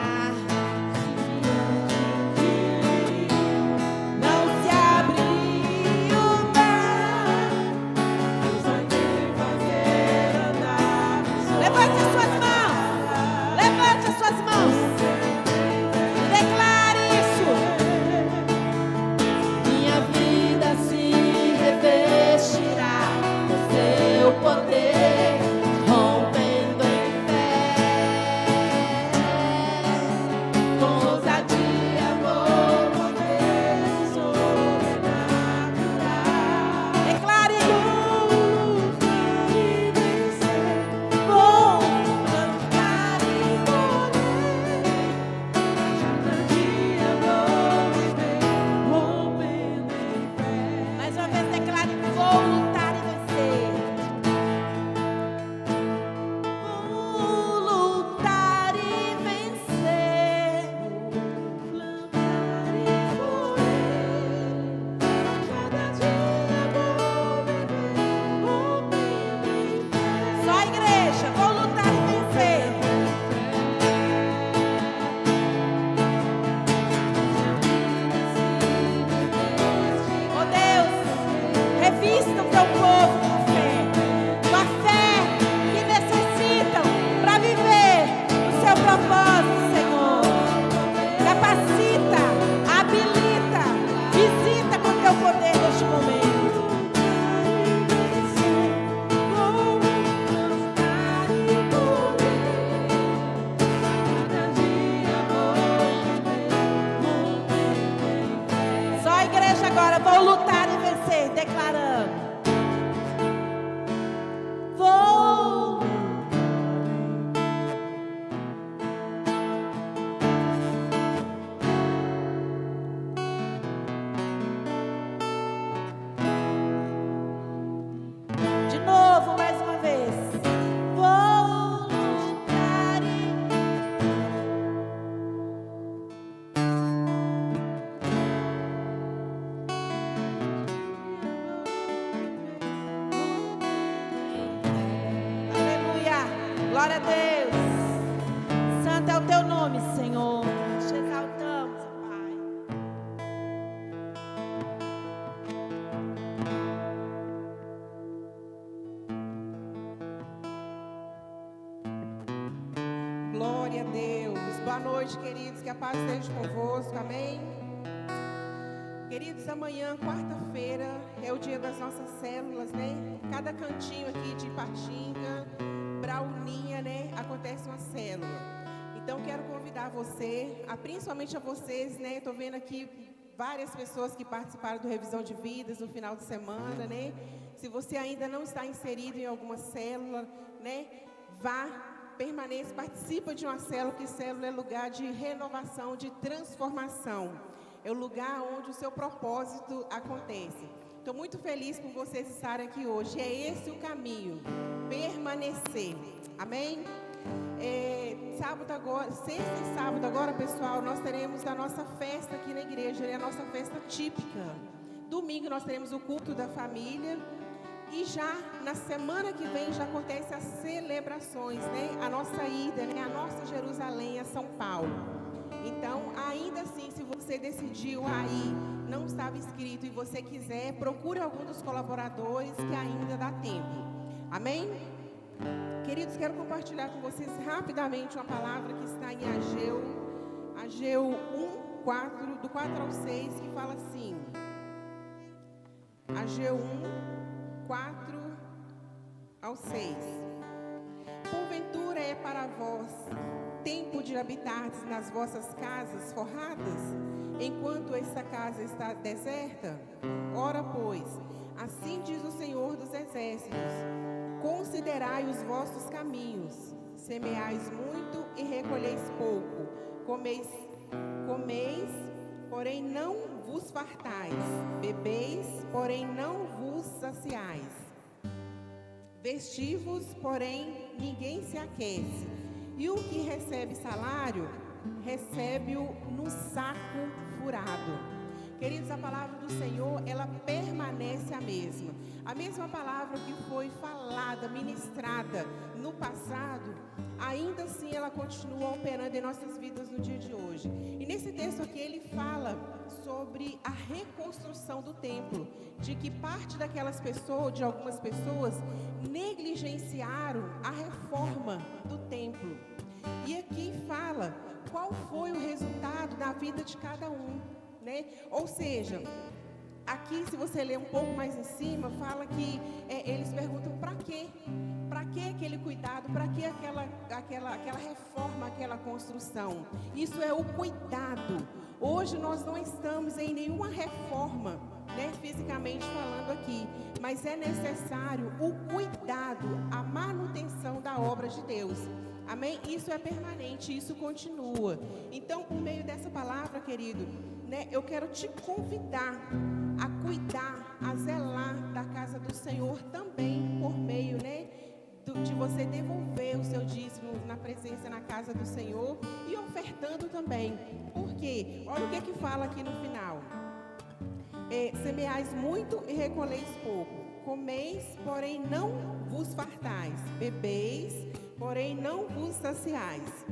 Speaker 1: Agora vou lutar e vencer, declarando. Vou. De novo, mais uma vez. Vou lutar e glória a Deus. Santo é o teu nome, Senhor. Te exaltamos, Pai.
Speaker 2: Glória a Deus. Boa noite, queridos. Que a paz esteja convosco. Amém. Queridos, amanhã, quarta-feira, é o dia das nossas células, né? Cada cantinho aqui de Ipatinga, Brauninha, né? Acontece uma célula. Então, quero convidar você, principalmente a vocês, né? Estou vendo aqui várias pessoas que participaram do Revisão de Vidas no final de semana, né? Se você ainda não está inserido em alguma célula, né? Vá, permaneça, participa de uma célula, que célula é lugar de renovação, de transformação. É o lugar onde o seu propósito acontece. Estou muito feliz por vocês estarem aqui hoje. É esse o caminho, permanecer. Amém? Sábado agora, sexta e sábado agora, pessoal, nós teremos a nossa festa aqui na igreja, a nossa festa típica. Domingo nós teremos o culto da família. E já na semana que vem já acontece as celebrações, né? A nossa ida, né? A nossa Jerusalém a São Paulo. Então, ainda assim, se você decidiu aí estava escrito e você quiser, procure algum dos colaboradores que ainda dá tempo. Amém? Queridos, quero compartilhar com vocês rapidamente uma palavra que está em Ageu 1, do 4 ao 6, que fala assim. Ageu 1, 4 ao 6. Porventura é para vós tempo de habitardes nas vossas casas forradas, enquanto esta casa está deserta? Ora, pois, assim diz o Senhor dos Exércitos: considerai os vossos caminhos, semeais muito e recolheis pouco, comeis, porém não vos fartais, bebeis, porém não vos saciais, vestivos, porém ninguém se aquece, e o que recebe salário, recebe-o num saco furado. Queridos, a palavra do Senhor, ela permanece a mesma. A mesma palavra que foi falada, ministrada no passado, ainda assim ela continua operando em nossas vidas no dia de hoje. E nesse texto aqui ele fala sobre a reconstrução do templo, de que parte daquelas pessoas, de algumas pessoas, negligenciaram a reforma do templo. E aqui fala qual foi o resultado da vida de cada um, né? Ou seja, aqui, se você ler um pouco mais em cima, fala que eles perguntam para quê? Para que aquele cuidado? Para que aquela reforma, aquela construção? Isso é o cuidado. Hoje nós não estamos em nenhuma reforma, né, fisicamente falando aqui, mas é necessário o cuidado, a manutenção da obra de Deus. Amém? Isso é permanente, isso continua. Então, por meio dessa palavra, querido, né, eu quero te convidar a cuidar, a zelar da casa do Senhor também por meio, né, de você devolver o seu dízimo na presença, na casa do Senhor, e ofertando também. Por quê? Olha o que fala aqui no final. Semeais muito e recolheis pouco. Comeis, porém não vos fartais. Bebeis, porém não vos saciais.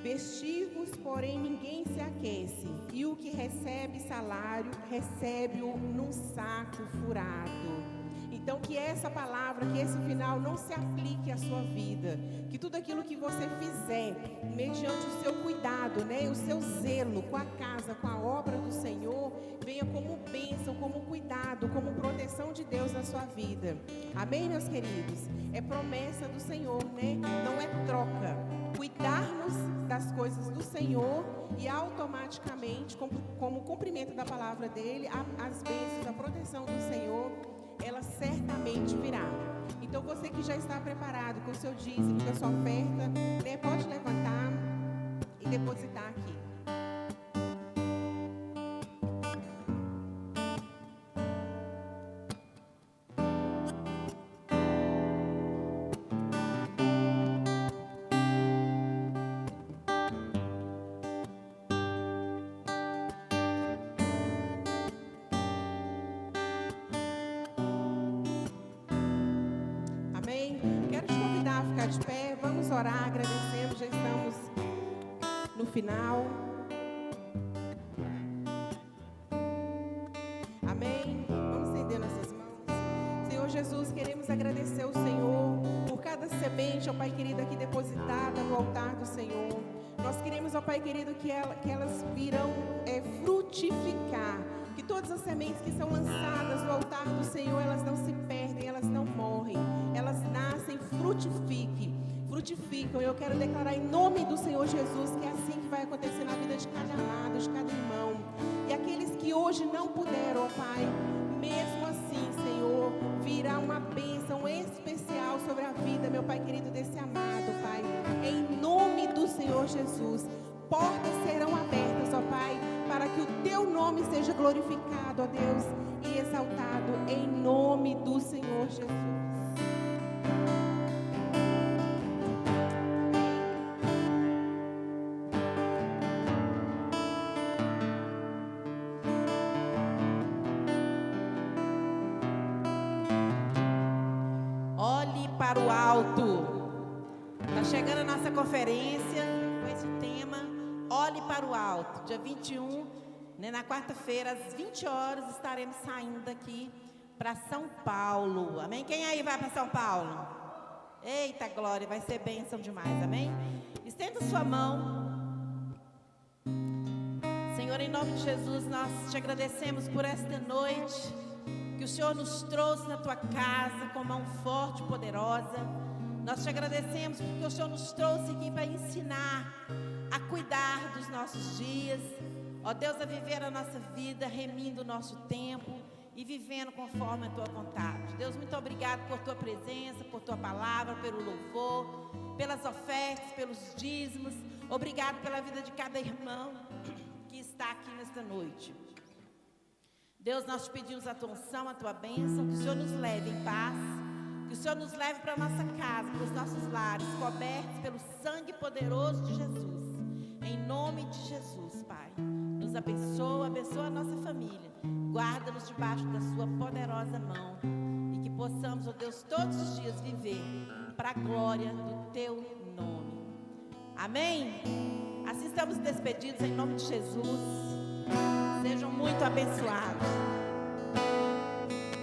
Speaker 2: Vestivos, porém ninguém se aquece. E o que recebe salário, recebe-o num saco furado. Então, que essa palavra, que esse final não se aplique à sua vida. Que tudo aquilo que você fizer, mediante o seu cuidado, né, o seu zelo com a casa, com a obra do Senhor, venha como bênção, como cuidado, como proteção de Deus na sua vida. Amém, meus queridos? É promessa do Senhor, né? Não é troca. Cuidarmos das coisas do Senhor e automaticamente, como cumprimento da palavra dele, as bênçãos, a proteção do Senhor, ela certamente virá. Então, você que já está preparado com o seu dízimo, com a sua oferta, né, pode levantar e depositar aqui. De pé, vamos orar, agradecemos, já estamos no final. Amém? Vamos estender nossas mãos. Senhor Jesus, queremos agradecer ao Senhor por cada semente, ó Pai querido, aqui depositada no altar do Senhor. Nós queremos, ó Pai querido, que elas virão frutificar. Que todas as sementes que são lançadas no altar do Senhor, elas não se perdem, elas não morrem. Elas nascem, frutificam. Eu quero declarar em nome do Senhor Jesus que é assim que vai acontecer na vida de cada amado, de cada irmão. E aqueles que hoje não puderam, ó Pai, mesmo assim, Senhor, virá uma bênção especial sobre a vida, meu Pai querido, desse amado, Pai. Em nome do Senhor Jesus, portas serão abertas, ó Pai, para que o Teu nome seja glorificado, ó Deus, e exaltado em nome do Senhor Jesus.
Speaker 1: Olhe para o alto. Está chegando a nossa conferência com esse tema, Olhe para o alto, dia 21, Na quarta-feira, às 20 horas, estaremos saindo daqui para São Paulo. Amém? Quem aí vai para São Paulo? Eita, glória, vai ser bênção demais. Amém? Estenda sua mão. Senhor, em nome de Jesus, nós te agradecemos por esta noite que o Senhor nos trouxe na tua casa com mão forte e poderosa. Nós te agradecemos porque o Senhor nos trouxe aqui para ensinar a cuidar dos nossos dias, ó Deus, a viver a nossa vida, remindo o nosso tempo e vivendo conforme a tua vontade. Deus, muito obrigado por tua presença, por tua palavra, pelo louvor, pelas ofertas, pelos dízimos. Obrigado pela vida de cada irmão que está aqui nesta noite. Deus, nós te pedimos a tua unção, a tua bênção, que o Senhor nos leve em paz, que o Senhor nos leve para a nossa casa, para os nossos lares, cobertos pelo sangue poderoso de Jesus. Em nome de Jesus, Pai, nos abençoa, abençoa a nossa família, guarda-nos debaixo da sua poderosa mão e que possamos, ó Deus, todos os dias viver para a glória do teu nome. Amém? Assim estamos despedidos em nome de Jesus. Sejam muito abençoados.